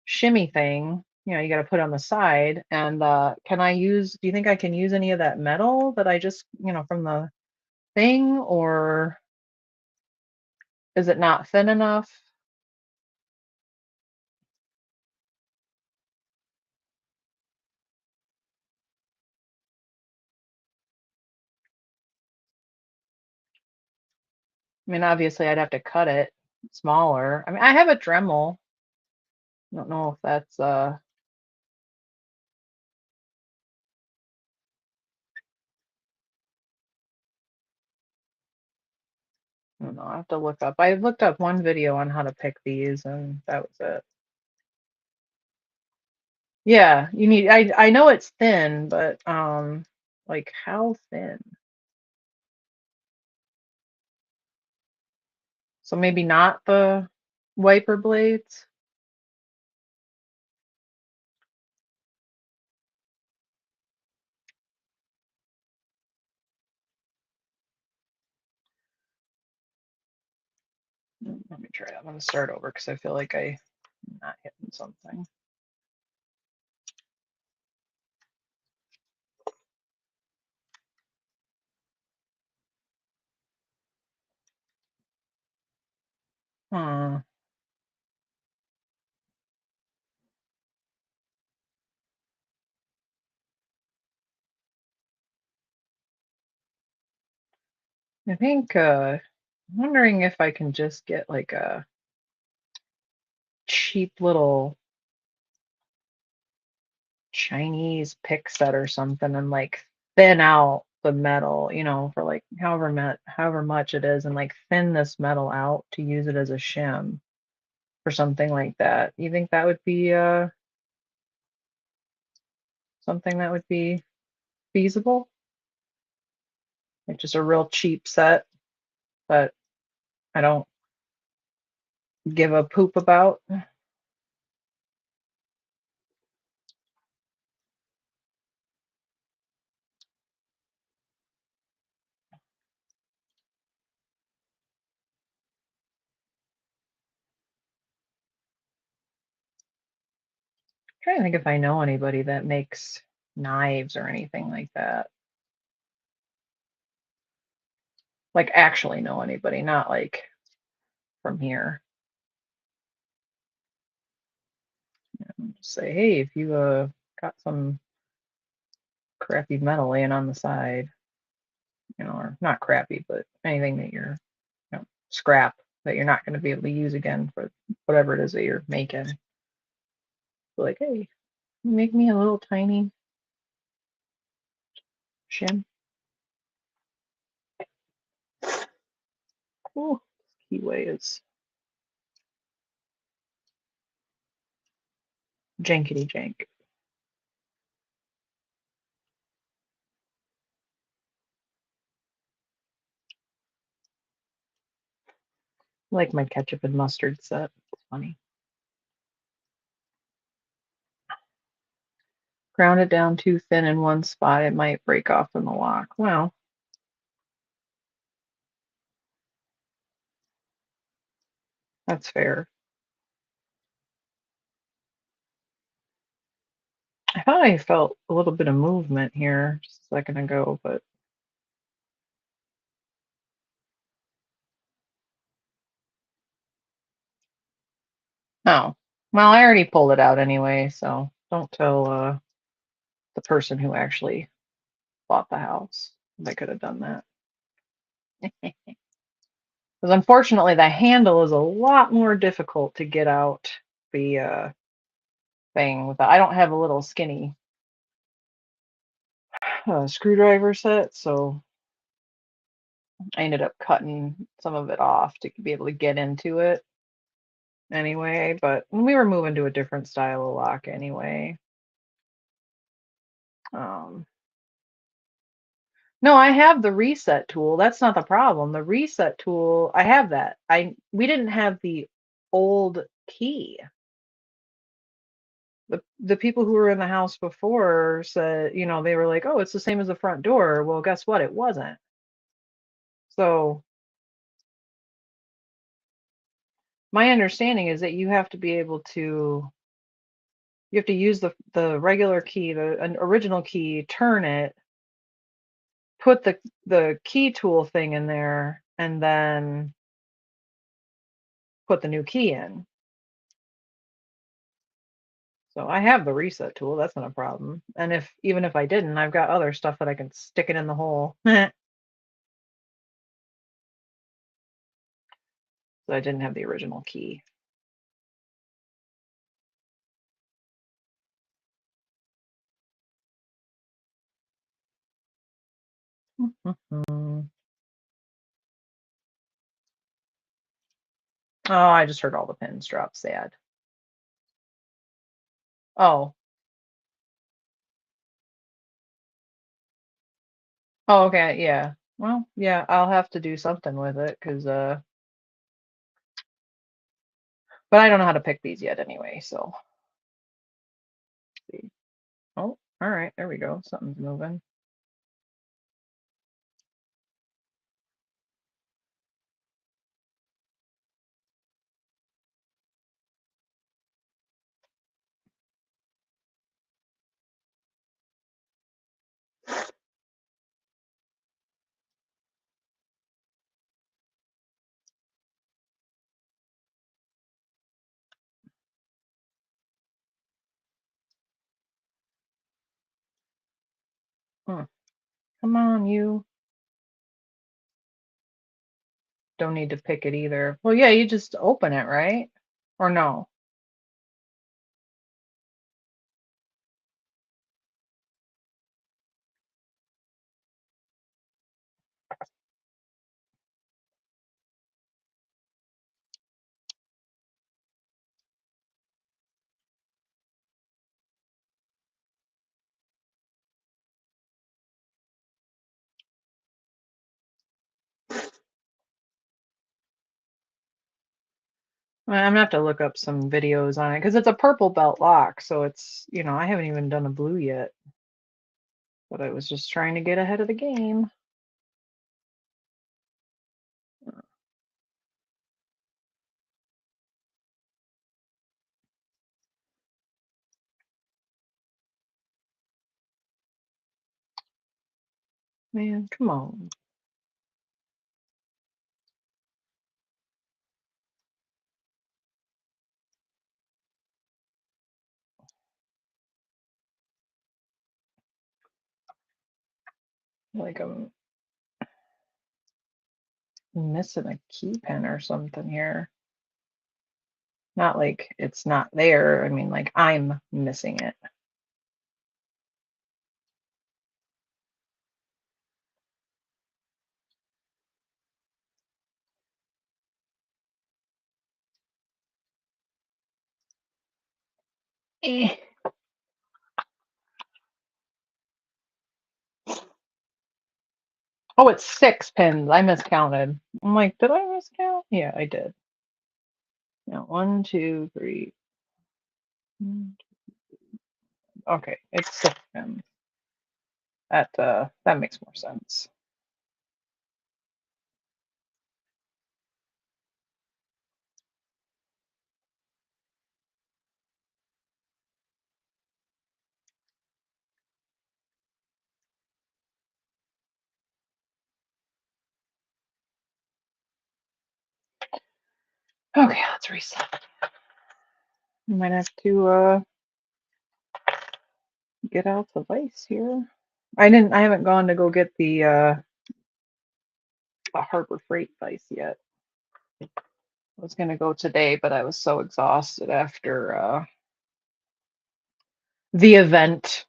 [SPEAKER 1] shimmy thing. You got to put on the side. And do you think I can use any of that metal that I just, from the thing, or is it not thin enough? I mean, obviously I'd have to cut it smaller. I mean, I have a Dremel. I don't know if that's I don't know. I have to look up. I looked up one video on how to pick these, and that was it. Yeah, you need. I know it's thin, but like how thin? So maybe not the wiper blades. Let me try. I'm gonna start over because I feel like I'm not hitting something. Hmm. I think I'm wondering if I can just get like a cheap little Chinese pick set or something and like thin out the metal, for like however much it is, and like thin this metal out to use it as a shim for something like that. You think that would be something that would be feasible? Like just a real cheap set that I don't give a poop about. Trying to think if I know anybody that makes knives or anything like that. Like actually know anybody, not like from here. Just say, hey, if you got some crappy metal laying on the side, or not crappy, but anything that you're, scrap that you're not going to be able to use again for whatever it is that you're making. Like, hey, make me a little tiny shim. Oh, keyway is jankety jank. I like my ketchup and mustard set. It's funny. Ground it down too thin in one spot, it might break off in the lock. Well, that's fair. I thought I felt a little bit of movement here just a second ago, but oh, well, I already pulled it out anyway, so don't tell the person who actually bought the house. They could have done that. Because unfortunately, the handle is a lot more difficult to get out the thing. I don't have a little skinny screwdriver set, so I ended up cutting some of it off to be able to get into it anyway. But we were moving to a different style of lock anyway. No, I have the reset tool. That's not the problem. The reset tool, I have that. We didn't have the old key. The people who were in the house before said, they were like, "Oh, it's the same as the front door." Well, guess what? It wasn't. So my understanding is that you have to be able to use the regular key, an original key, turn it, put the key tool thing in there, and then put the new key in. So I have the reset tool. That's not a problem. And even if I didn't, I've got other stuff that I can stick it in the hole. So I didn't have the original key. Oh, I just heard all the pins drop. Sad. Oh. Oh, okay. Yeah. Well, yeah, I'll have to do something with it because but I don't know how to pick these yet anyway, so see. Oh, all right, there we go. Something's moving. Hmm. Come on, you. Don't need to pick it either. Well, yeah, you just open it, right? Or no? I'm gonna have to look up some videos on it because it's a purple belt lock, so it's, I haven't even done a blue yet, but I was just trying to get ahead of the game. Man, come on. Like I'm missing a key pin or something here. Not like it's not there. I mean, like I'm missing it. Eh. Oh, it's 6 pins. I miscounted. I'm like, did I miscount? Yeah, I did. No, 1, 2, 3. Okay, it's 6 pins. That makes more sense. Okay, let's reset. You might have to get out the vise here. I haven't gone to go get the Harbor Freight vise yet. I was gonna go today, but I was so exhausted after the event.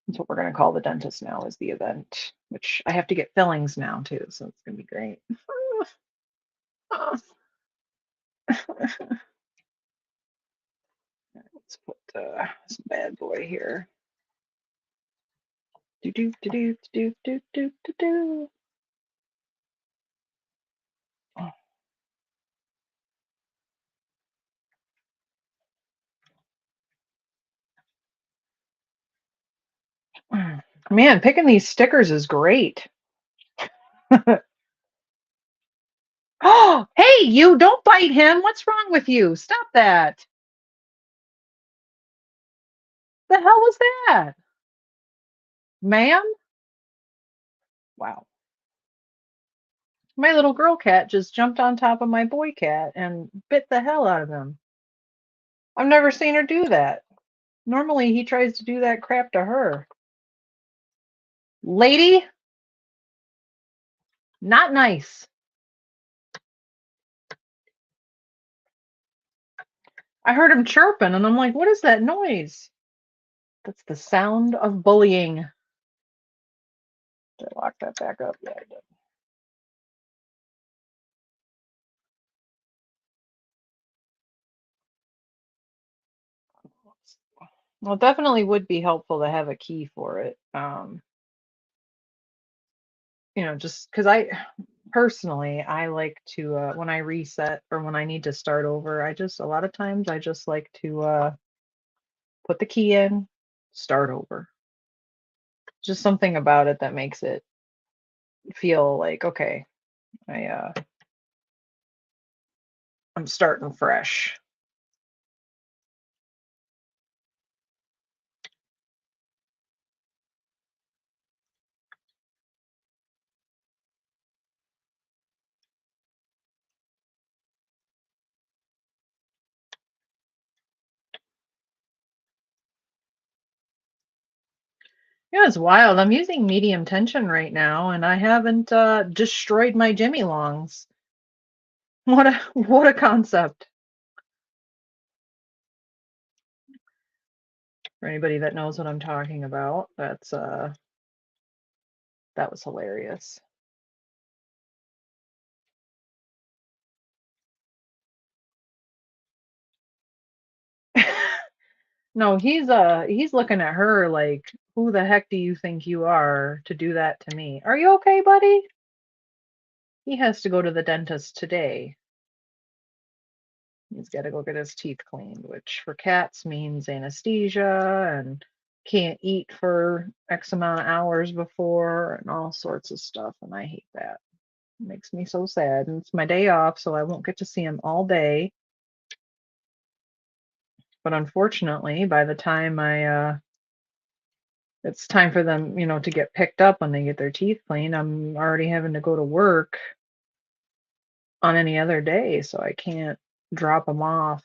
[SPEAKER 1] That's what we're gonna call the dentist now, is the event, which I have to get fillings now too, so it's gonna be great. Let's put this bad boy here. Do do do do do do do do do. Man, picking these stickers is great. Oh, hey, you don't bite him. What's wrong with you? Stop that. The hell was that? Ma'am? Wow. My little girl cat just jumped on top of my boy cat and bit the hell out of him. I've never seen her do that. Normally he tries to do that crap to her. Lady, not nice. I heard him chirping and I'm like, what is that noise? That's the sound of bullying. Did I lock that back up? Yeah, I did. Well, it definitely would be helpful to have a key for it. Just because personally, I like to, when I reset or when I need to start over, a lot of times I just like to put the key in, start over. Just something about it that makes it feel like, okay, I I'm starting fresh. Yeah, it's wild. I'm using medium tension right now, and I haven't destroyed my Jimmy Longs. What a concept. For anybody that knows what I'm talking about, that was hilarious. No, he's looking at her like, who the heck do you think you are to do that to me? Are you okay, buddy? He has to go to the dentist today. He's got to go get his teeth cleaned, which for cats means anesthesia and can't eat for X amount of hours before and all sorts of stuff. And I hate that. It makes me so sad. And it's my day off, so I won't get to see him all day. But unfortunately, by the time it's time for them, to get picked up when they get their teeth cleaned, I'm already having to go to work on any other day, so I can't drop them off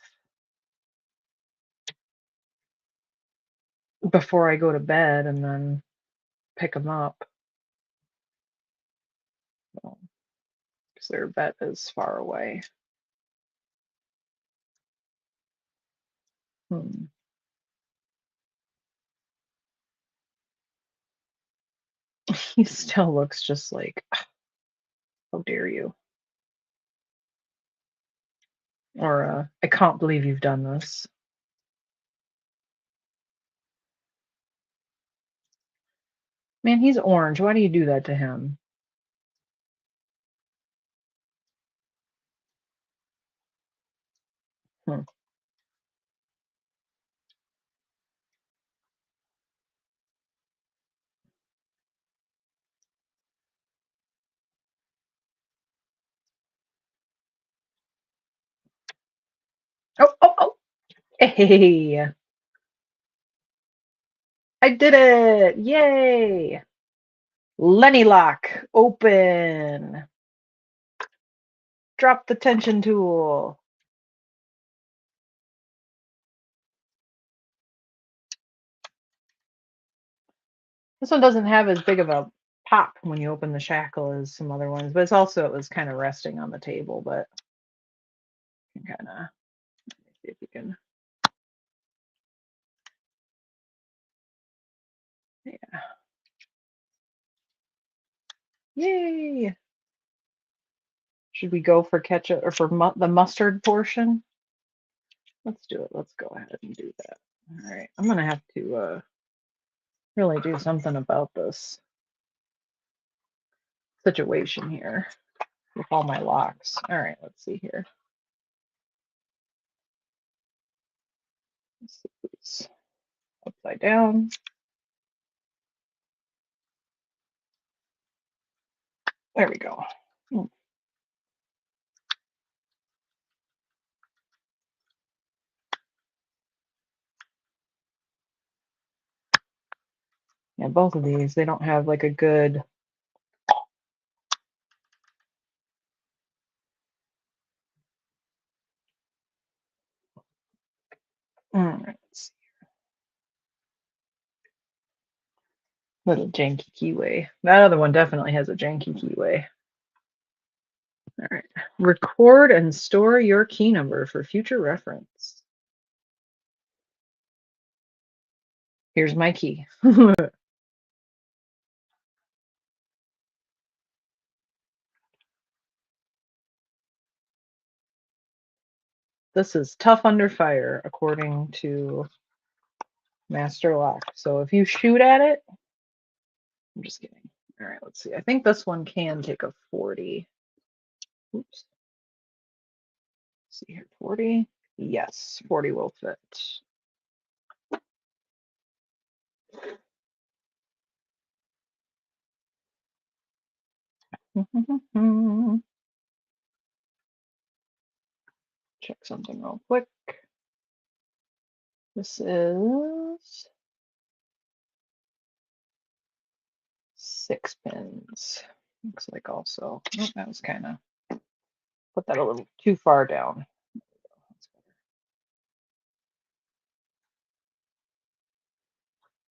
[SPEAKER 1] before I go to bed and then pick them up. Because their vet is far away. He still looks just like, how dare you? Or, I can't believe you've done this. Man, he's orange. Why do you do that to him? Hmm. Oh, oh, oh. Hey, I did it. Yay. Lenny lock, open. Drop the tension tool. This one doesn't have as big of a pop when you open the shackle as some other ones, but it was kind of resting on the table, but you can kind of see if you can. Yeah. Yay. Should we go for ketchup or for the mustard portion? Let's do it. Let's go ahead and do that. All right. I'm going to have to really do something about this situation here with all my locks. All right. Let's see here. Let's see this upside down. There we go. Yeah, both of these, they don't have like a good. All right, let's see. Little janky keyway. That other one definitely has a janky keyway. All right. Record and store your key number for future reference. Here's my key. This is tough under fire, according to Master Lock. So if you shoot at it, I'm just kidding. All right, let's see. I think this one can take a 40. Oops. Let's see here, 40. Yes, 40 will fit. Check something real quick. This is 6 pins. Looks like also. Oh, that was kind of put that a little too far down.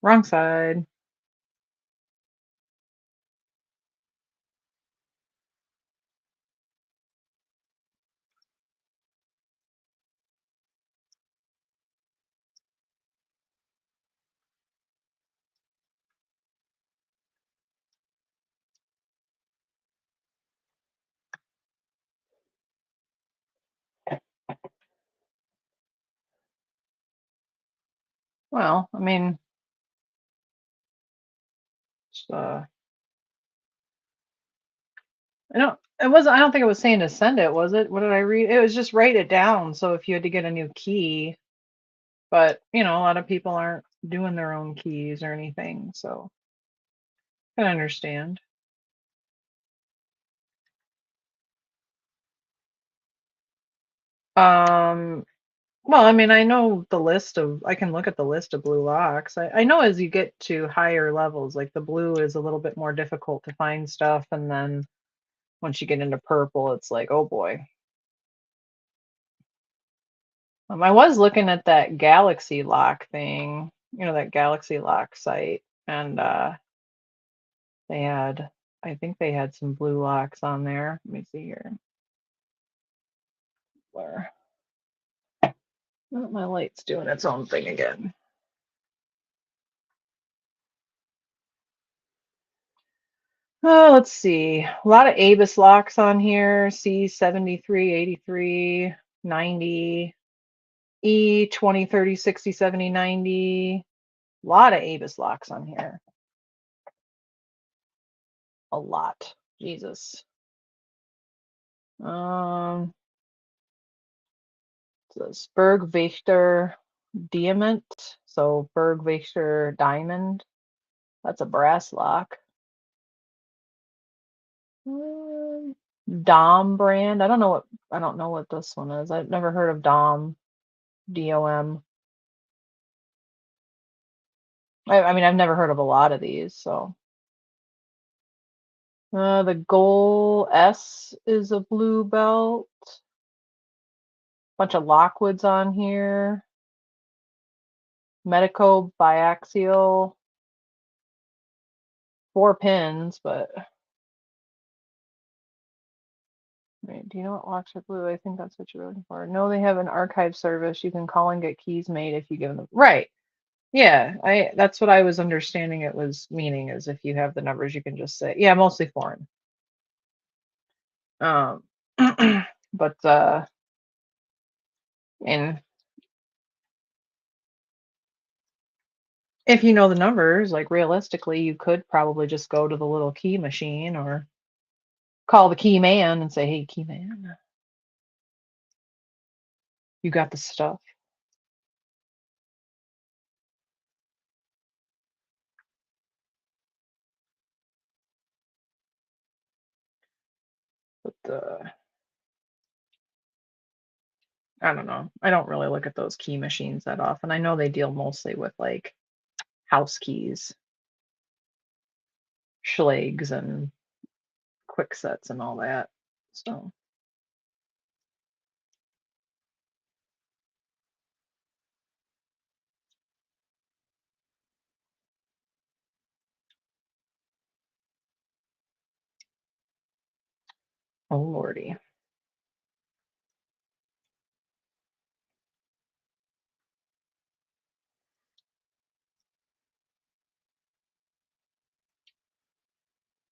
[SPEAKER 1] Wrong side. Well, I mean, I don't think it was saying to send it, was it? What did I read? It was just write it down. So if you had to get a new key, but a lot of people aren't doing their own keys or anything, so I can understand. Well, I mean, I know I can look at the list of blue locks. I know as you get to higher levels, like the blue is a little bit more difficult to find stuff, and then once you get into purple, it's like, oh boy. I was looking at that Galaxy Lock thing, that Galaxy Lock site, and They had, I think they had some blue locks on there. Let me see here. Where? Oh, my light's doing its own thing again. Oh, let's see. A lot of Avis locks on here. C73, 83, 90, E 20, 30, 60, 70, 90. A lot of Avis locks on here. A lot. Jesus. This Bergwächter Diamant. So Bergwächter Diamond. That's a brass lock. Dom brand. I don't know what this one is. I've never heard of Dom. DOM. I mean, I've never heard of a lot of these, so. The Goal S is a blue belt. Bunch of Lockwoods on here. Medico biaxial. 4 pins, but. Wait, do you know what locks are blue? I think that's what you're looking for. No, they have an archive service. You can call and get keys made if you give them. Right. Yeah, that's what I was understanding it was meaning is if you have the numbers, you can just say, yeah, mostly foreign. But and if you know the numbers, like realistically, you could probably just go to the little key machine or call the key man and say, hey, key man, you got the stuff. But I don't know. I don't really look at those key machines that often. I know they deal mostly with like house keys, Schlags and quick sets and all that. So, oh lordy.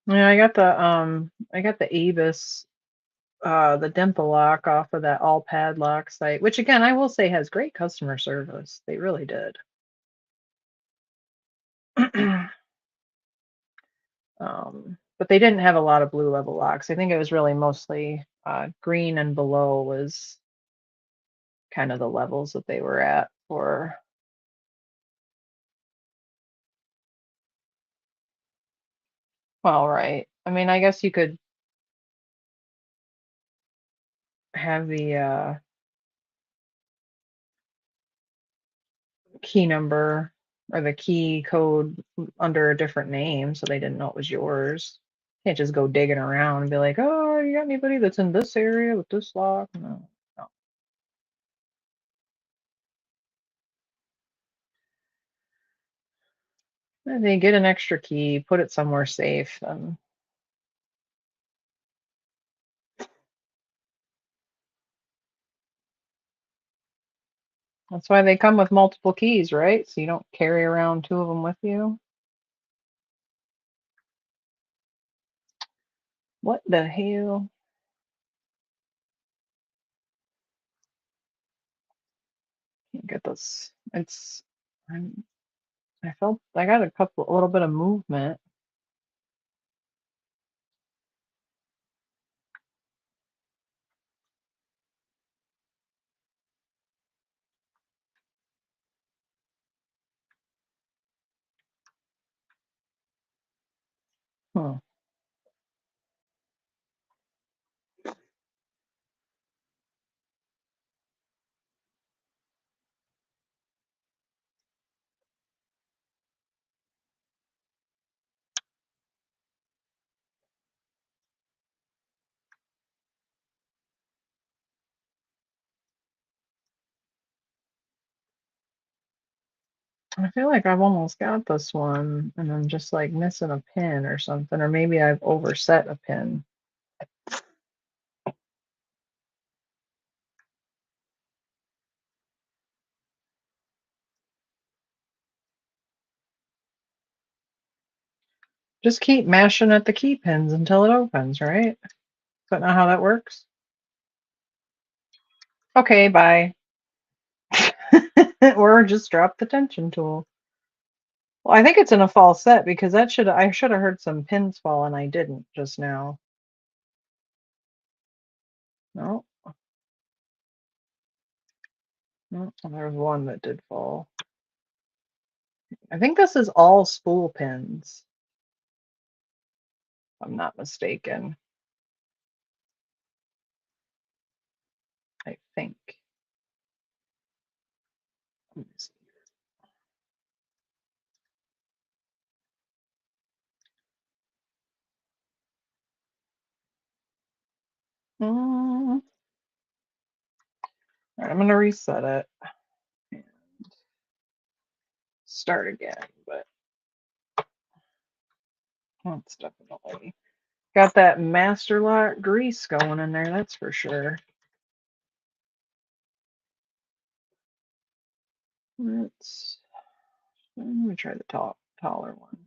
[SPEAKER 1] Yeah, I got the Avis the dimple lock off of that all padlock site, which again I will say has great customer service. They really did. But they didn't have a lot of blue level locks. I think it was really mostly green and below was kind of the levels that they were at for. Well, right. I mean, I guess you could have the key number or the key code under a different name so they didn't know it was yours. Can't just go digging around and be like, oh, you got anybody that's in this area with this lock? No, no. And they get an extra key, put it somewhere safe. That's why they come with multiple keys, right? So you don't carry around 2 of them with you. What the hell? Can't get this. I felt I got a little bit of movement. Hmm. I feel like I've almost got this one and I'm just like missing a pin or something, or maybe I've overset a pin. Just keep mashing at the key pins until it opens, right? Is that not how that works? Okay, bye. Or just drop the tension tool. Well, I think it's in a false set because I should have heard some pins fall and I didn't just now. No, no, there's one that did fall. I think this is all spool pins, if I'm not mistaken. I think. Let me see. All right, I'm gonna reset it and start again, but that's definitely got that master lock grease going in there, that's for sure. Let me try the taller one.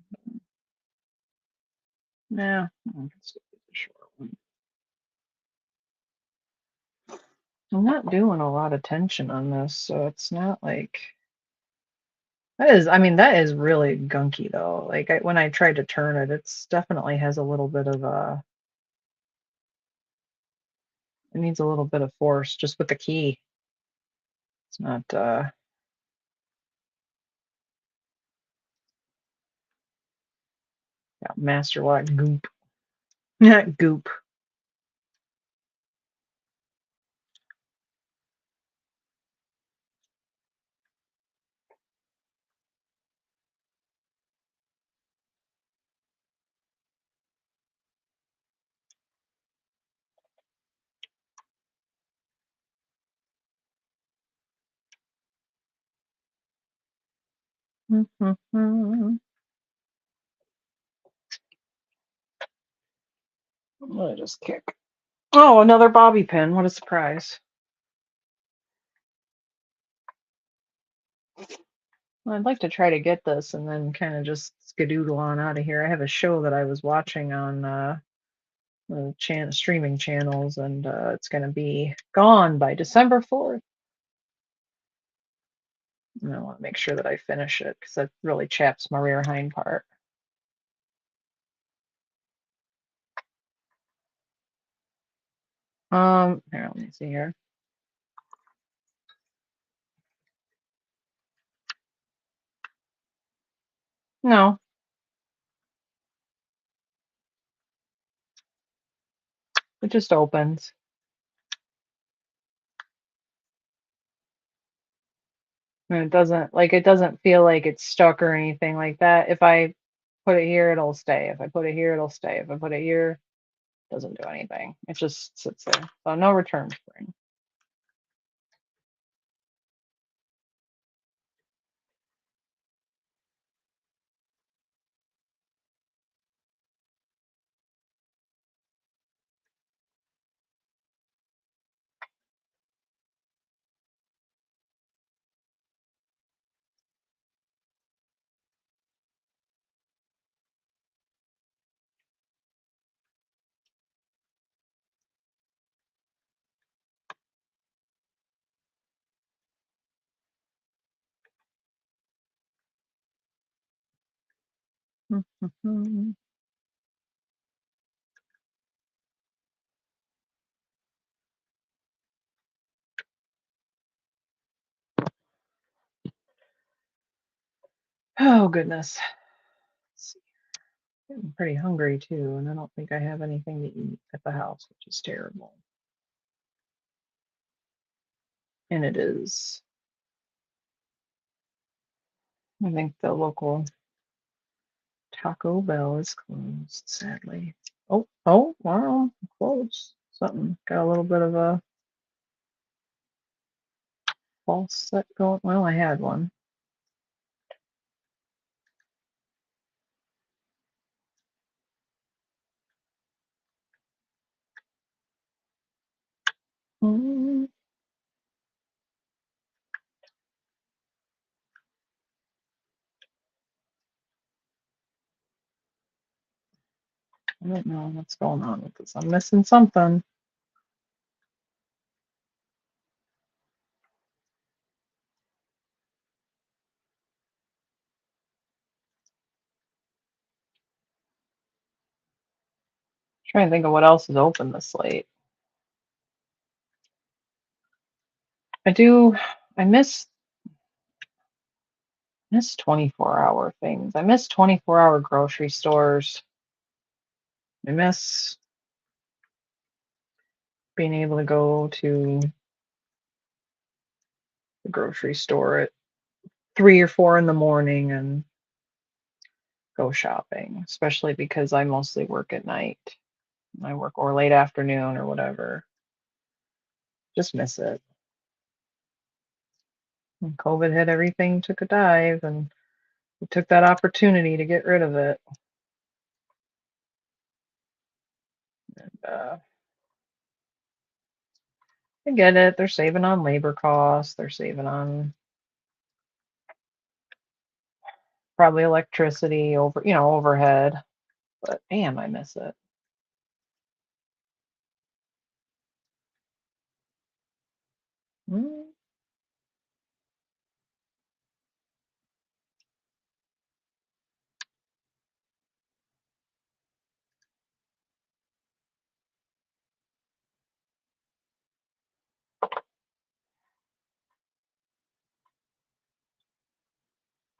[SPEAKER 1] Nah, I'll just do the short one. I'm not doing a lot of tension on this, so it's not like I mean, that is really gunky though. Like when I tried to turn it, it's definitely has a little bit of it needs a little bit of force just with the key. It's not yeah, master lock goop. Not goop. Let me just kick. Oh, another bobby pin. What a surprise. Well, I'd like to try to get this and then kind of just skedoodle on out of here. I have a show that I was watching on the streaming channels, and it's going to be gone by December 4th. And I want to make sure that I finish it because it really chaps my rear hind part. Here, let me see here. No, it just opens. And it doesn't feel like it's stuck or anything like that. If I put it here, it'll stay. If I put it here, it'll stay. If I put it here, it doesn't do anything. It just sits there. So no return spring. Oh goodness. I'm pretty hungry too, and I don't think I have anything to eat at the house, which is terrible. And it is. I think the local Taco Bell is closed, sadly. Oh, wow, close. Something got a little bit of a false set going. Well, I had one. Mm, I don't know what's going on with this. I'm missing something. Trying to think of what else is open this late. I miss 24-hour things. I miss 24-hour grocery stores. I miss being able to go to the grocery store at 3 or 4 in the morning and go shopping, especially because I mostly work at night. I work or late afternoon or whatever. Just miss it. When COVID hit, everything took a dive, and we took that opportunity to get rid of it. And, I get it. They're saving on labor costs. They're saving on probably electricity overhead. But damn, I miss it. Mm,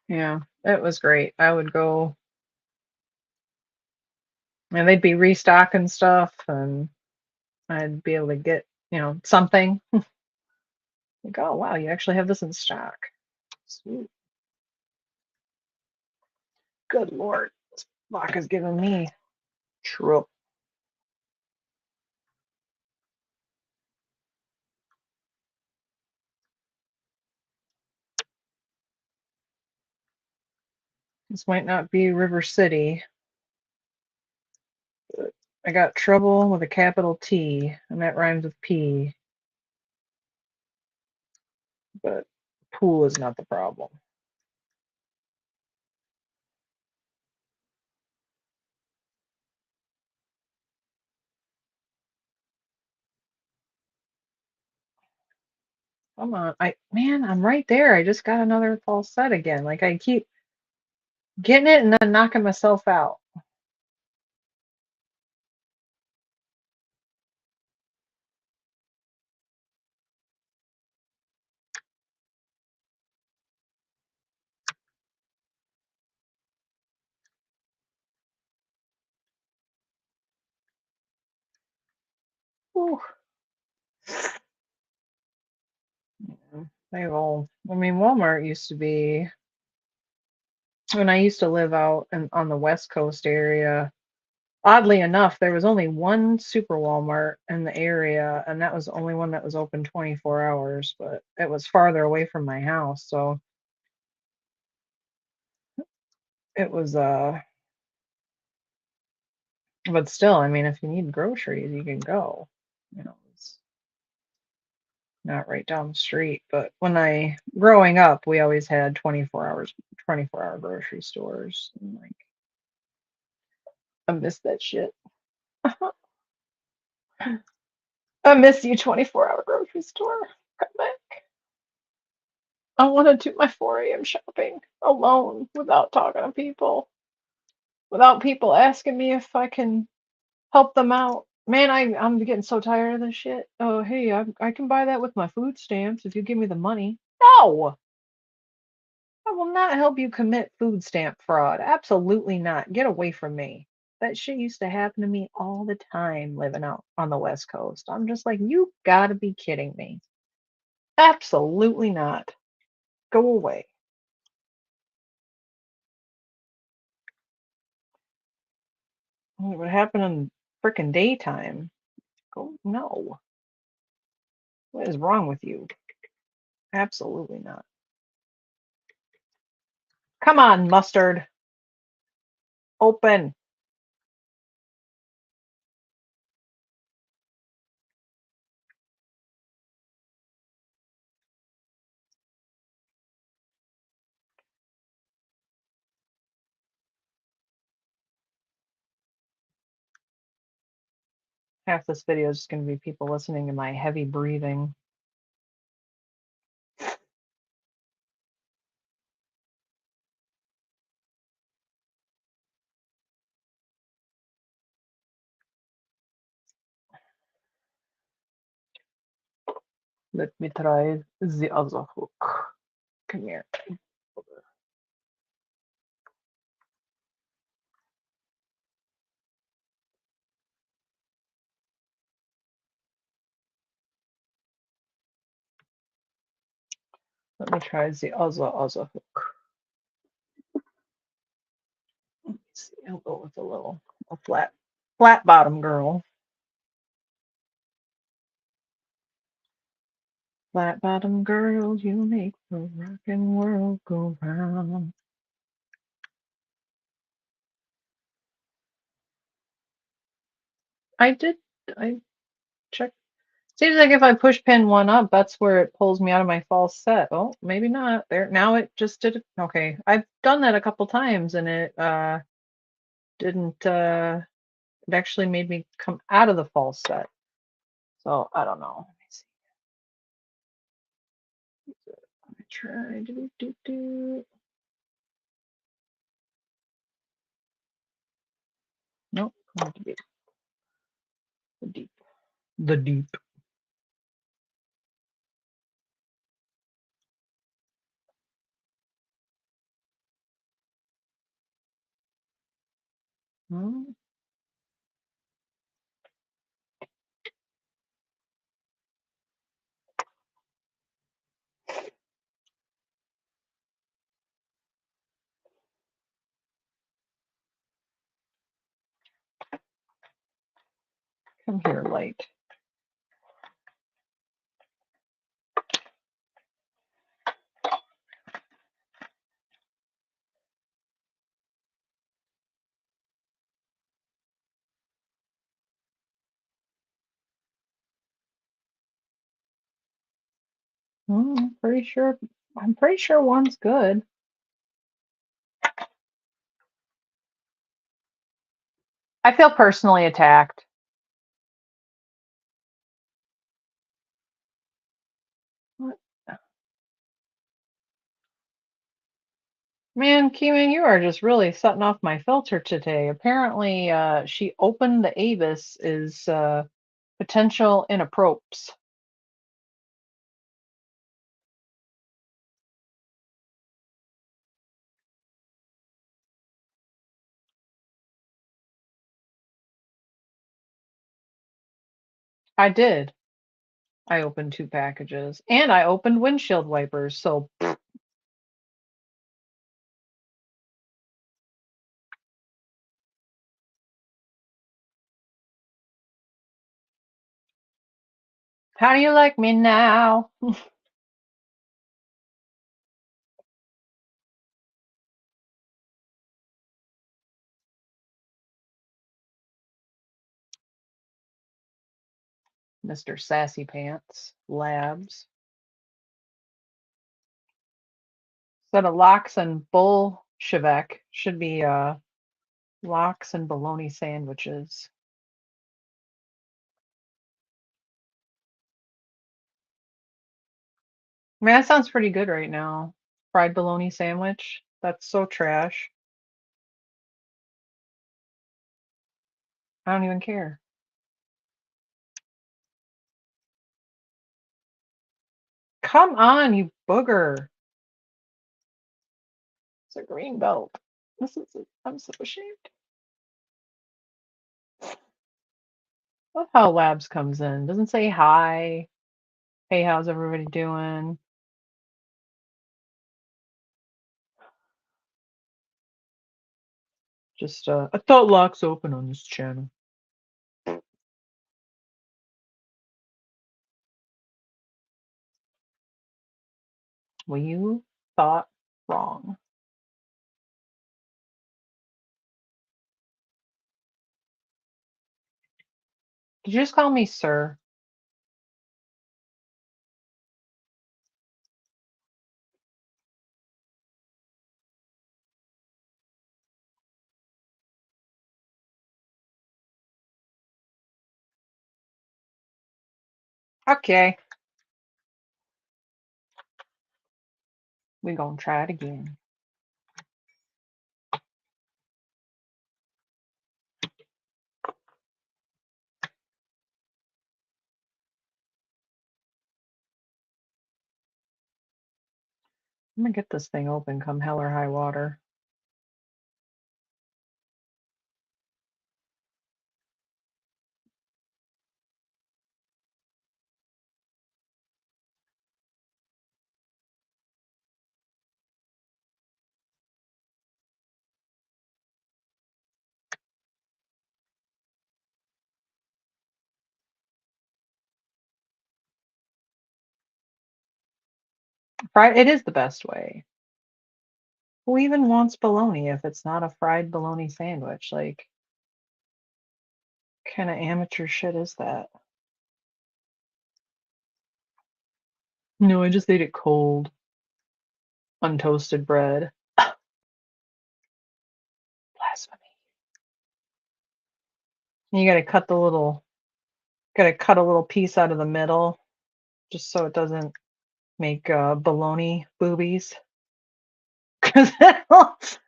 [SPEAKER 1] yeah, it was great. I would go, and they'd be restocking stuff, and I'd be able to get, something. Like, oh wow, you actually have this in stock. Sweet. Good Lord. This vodka's giving me trouble. This might not be River City, but I got trouble with a capital T, and that rhymes with P, but pool is not the problem. Come on. I'm right there. I just got another false set again. Like I keep getting it and then knocking myself out. Whew. Yeah, Walmart used to be, when I used to live out on the West Coast area, oddly enough, there was only one super Walmart in the area, and that was the only one that was open 24 hours, but it was farther away from my house. So it was, but still, if you need groceries, you can go. It's not right down the street. But growing up, we always had 24-hour grocery stores. And like, I miss that shit. I miss you, 24-hour grocery store. Come back. I want to do my 4 a.m. shopping alone without talking to people, without people asking me if I can help them out. Man, I'm getting so tired of this shit. Oh, hey, I can buy that with my food stamps if you give me the money. No, I will not help you commit food stamp fraud. Absolutely not. Get away from me. That shit used to happen to me all the time living out on the West Coast. I'm just like, you gotta be kidding me. Absolutely not. Go away. What happened in frickin' daytime? Go, no. What is wrong with you? Absolutely not. Come on, mustard. Open. Half this video is just going to be people listening to my heavy breathing. Let me try the other hook. Come here. Let me try the other hook. Let's see, I'll go with a flat bottom girl. Flat bottom girl, you make the rockin' world go round. I checked. Seems like if I push pin one up, that's where it pulls me out of my false set. Oh, maybe not. There, now it just did it. Okay, I've done that a couple times and it didn't it actually made me come out of the false set. So I don't know. Let me see. Let me try. Nope. Going to be the deep. The deep. Hmm. Come here, light. I'm pretty sure. I'm pretty sure one's good. I feel personally attacked. What? Man, Keeman, you are just really setting off my filter today. Apparently, she opened the Avis is potential inappropriate. I did. I opened 2 packages and I opened windshield wipers. So how do you like me now? Mr. Sassy Pants Labs. Instead of lox and Bolshevik should be lox and bologna sandwiches. I mean, that sounds pretty good right now. Fried bologna sandwich. That's so trash. I don't even care. Come on, you booger. It's a green belt. I'm so ashamed. Love how Labs comes in. Doesn't say hi. Hey, how's everybody doing? Just I thought lock's open on this channel. Well, you thought wrong. Did you just call me sir? Okay, we gonna try it again. I'm gonna get this thing open come hell or high water. Fried, it is the best way. Who even wants bologna if it's not a fried bologna sandwich? Like, kind of amateur shit is that? No, I just ate it cold, untoasted bread. Blasphemy. You gotta cut a little piece out of the middle, just so it doesn't make bologna boobies, because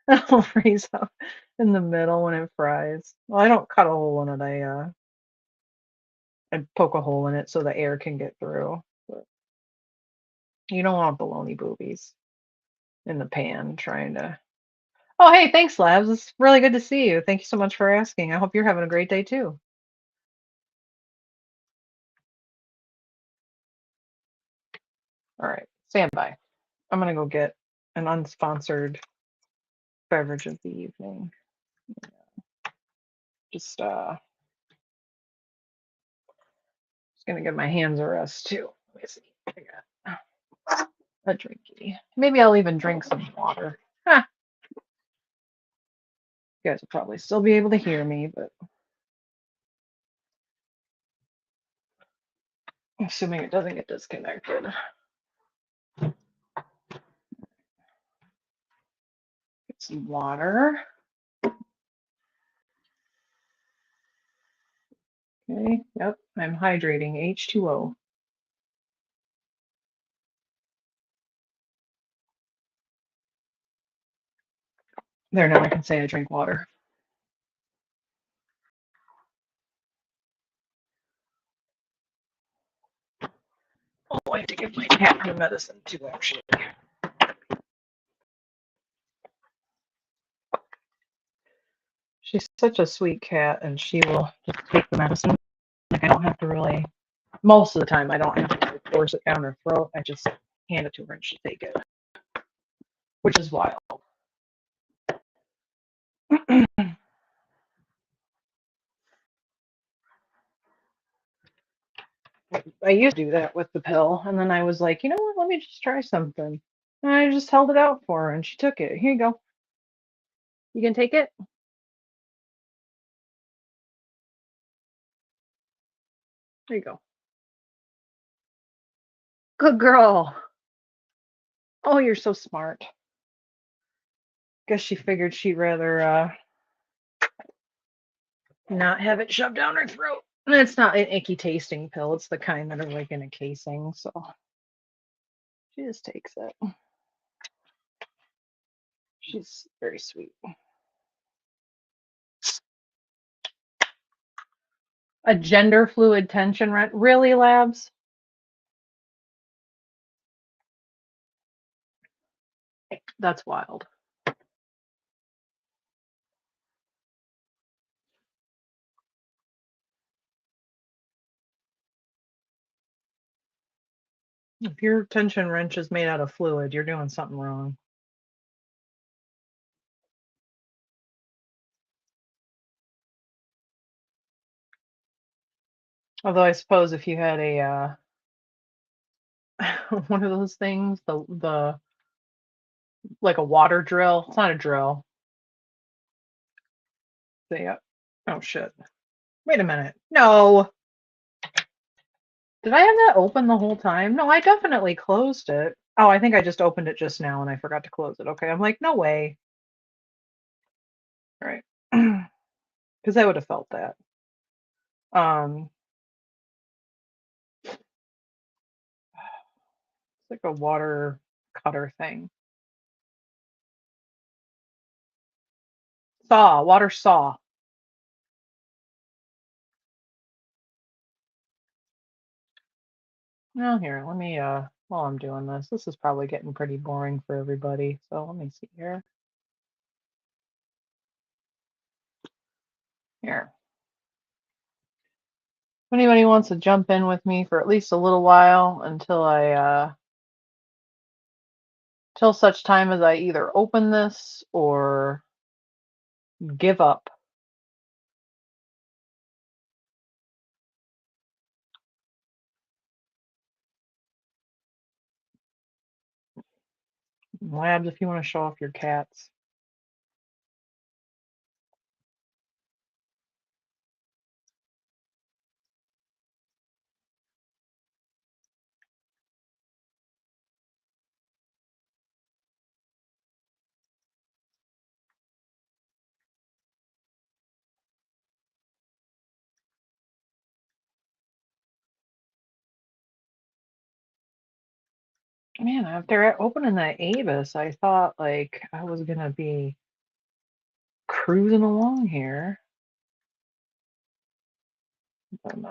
[SPEAKER 1] it'll freeze up in the middle when it fries. Well, I don't cut a hole in it. I poke a hole in it so the air can get through. But you don't want bologna boobies in the pan trying to. Oh, hey, thanks, Labs. It's really good to see you. Thank you so much for asking. I hope you're having a great day too. All right, stand by. I'm gonna go get an unsponsored beverage of the evening. Just gonna give my hands a rest too. Let me see. I got a drinky. Maybe I'll even drink some water. Huh. You guys will probably still be able to hear me, but assuming it doesn't get disconnected. Get some water. Okay, yep, I'm hydrating H2O. There, now I can say I drink water. Oh, I have to give my cat her medicine too, actually. She's such a sweet cat, and she will just take the medicine. Like, I don't have to really, most of the time, I don't have to force it down her throat. I just hand it to her and she'll take it, which is wild. I used to do that with the pill, and then I was like, you know what? Let me just try something. And I just held it out for her, and she took it. Here you go. You can take it. There you go. Good girl. Oh, you're so smart. Guess she figured she'd rather not have it shoved down her throat. And it's not an icky tasting pill. It's the kind that are like in a casing. So she just takes it. She's very sweet. A gender fluid tension rent. Really, Labs? That's wild. If your tension wrench is made out of fluid, you're doing something wrong. Although I suppose if you had a one of those things, the like a water drill. It's not a drill. Oh shit. Wait a minute. No. Did I have that open the whole time? No, I definitely closed it. Oh, I think I just opened it just now and I forgot to close it. Okay. I'm like, no way. All right. Because I would have felt that. Um like a water cutter thing. Water saw. Now here, let me while I'm doing this is probably getting pretty boring for everybody. So let me see here. Here. If anybody wants to jump in with me for at least a little while until till such time as I either open this or give up. Labs, if you want to show off your cats. Man, after opening that Avis, I thought like I was gonna be cruising along here. And,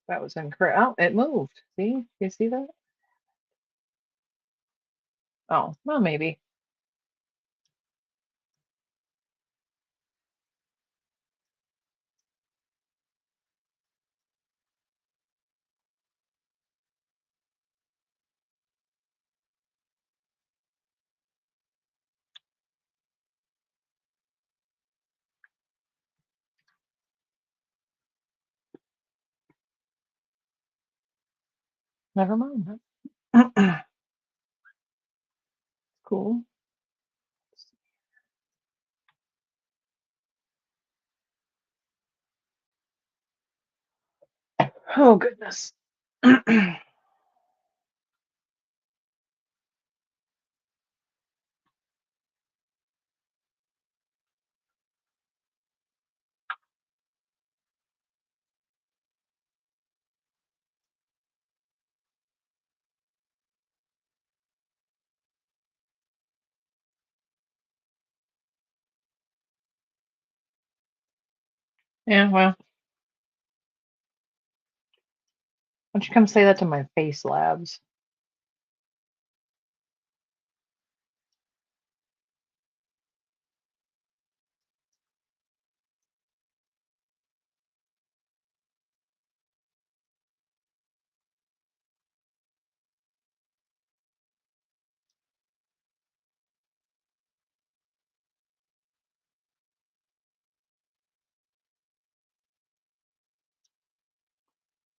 [SPEAKER 1] that was incorrect. Oh, it moved. See? You see that? Oh, well, maybe. Never mind. Cool. Oh, goodness. Yeah, well, why don't you come say that to my face, Labs?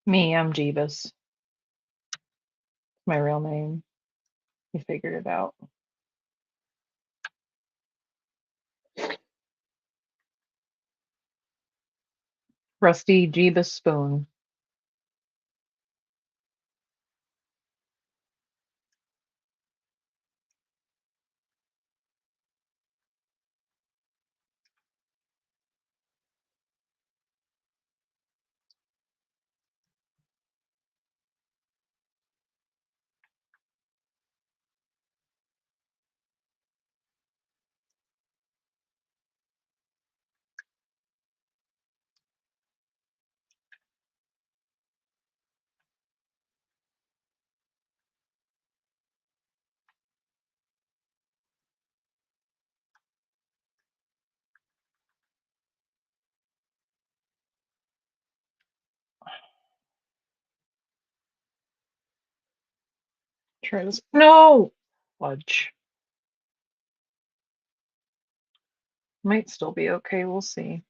[SPEAKER 1] Me, I'm Jeebus. My real name. You figured it out. Rusty Jeebus Spoon. Try this. No! Fudge. Might still be okay. We'll see.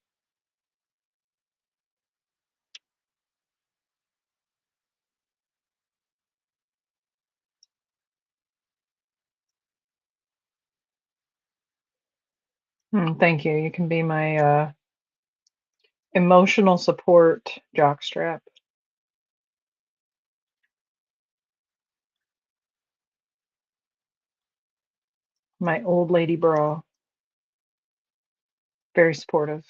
[SPEAKER 1] Thank you. You can be my emotional support jockstrap. My old lady bra. Very supportive.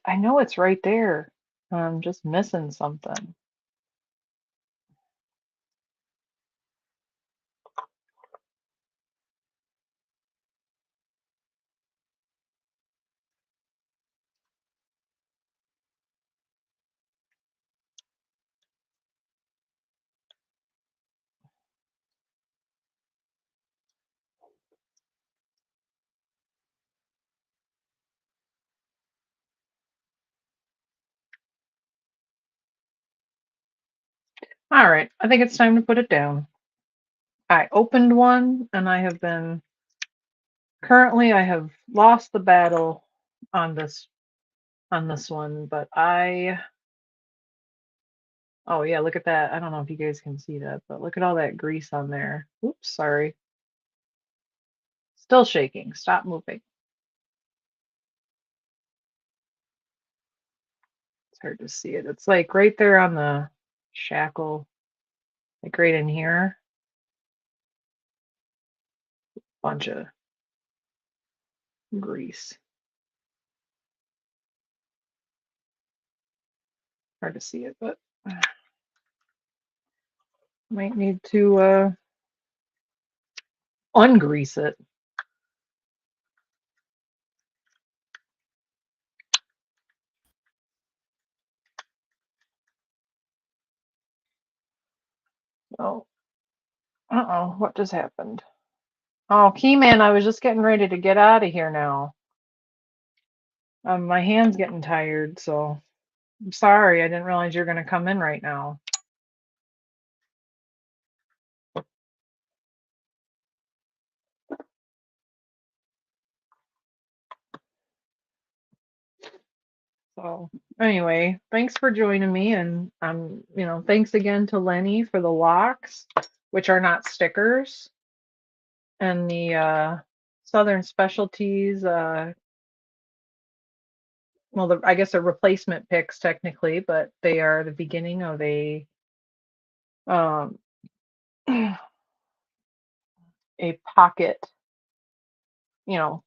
[SPEAKER 1] I know it's right there. I'm just missing something. All right, I think it's time to put it down. I opened one and I have been currently I have lost the battle on this one, but oh yeah, look at that. I don't know if you guys can see that, but look at all that grease on there. Oops, sorry. Still shaking. Stop moving. It's hard to see it. It's like right there on the shackle, like right in here. Bunch of grease. Hard to see it, but might need to ungrease it. Oh, uh-oh, what just happened? Oh, Keyman, I was just getting ready to get out of here now. My hand's getting tired, so I'm sorry. I didn't realize you're going to come in right now. So anyway, thanks for joining me, and thanks again to Lenny for the locks, which are not stickers, and the Southern Specialties. Well, I guess they're replacement picks technically, but they are the beginning of um, a pocket,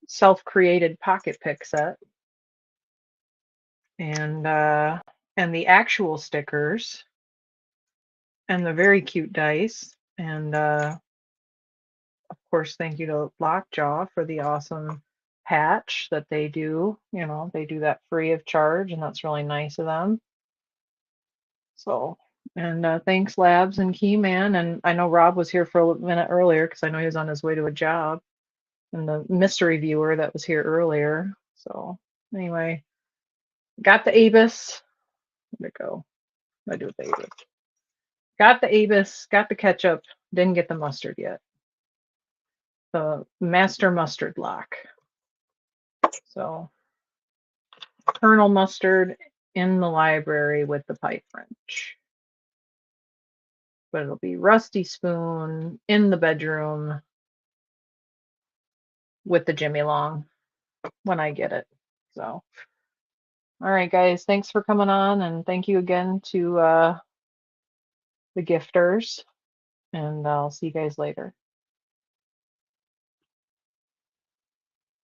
[SPEAKER 1] self-created pocket pick set, and the actual stickers, and the very cute dice, and of course, thank you to Lockjaw for the awesome patch that they do. They do that free of charge, and that's really nice of them. So, and thanks, Labs and Keyman. And I know Rob was here for a minute earlier because I know he was on his way to a job, and the mystery viewer that was here earlier. So, anyway, got the Avis. Where'd it go? I do with the Avis. Got the Avis, got the ketchup, didn't get the mustard yet. The master mustard lock. So, Colonel Mustard in the library with the pipe wrench. But it'll be Rusty Spoon in the bedroom with the Jimmy Long when I get it. So, all right, guys, thanks for coming on, and thank you again to the gifters, and I'll see you guys later.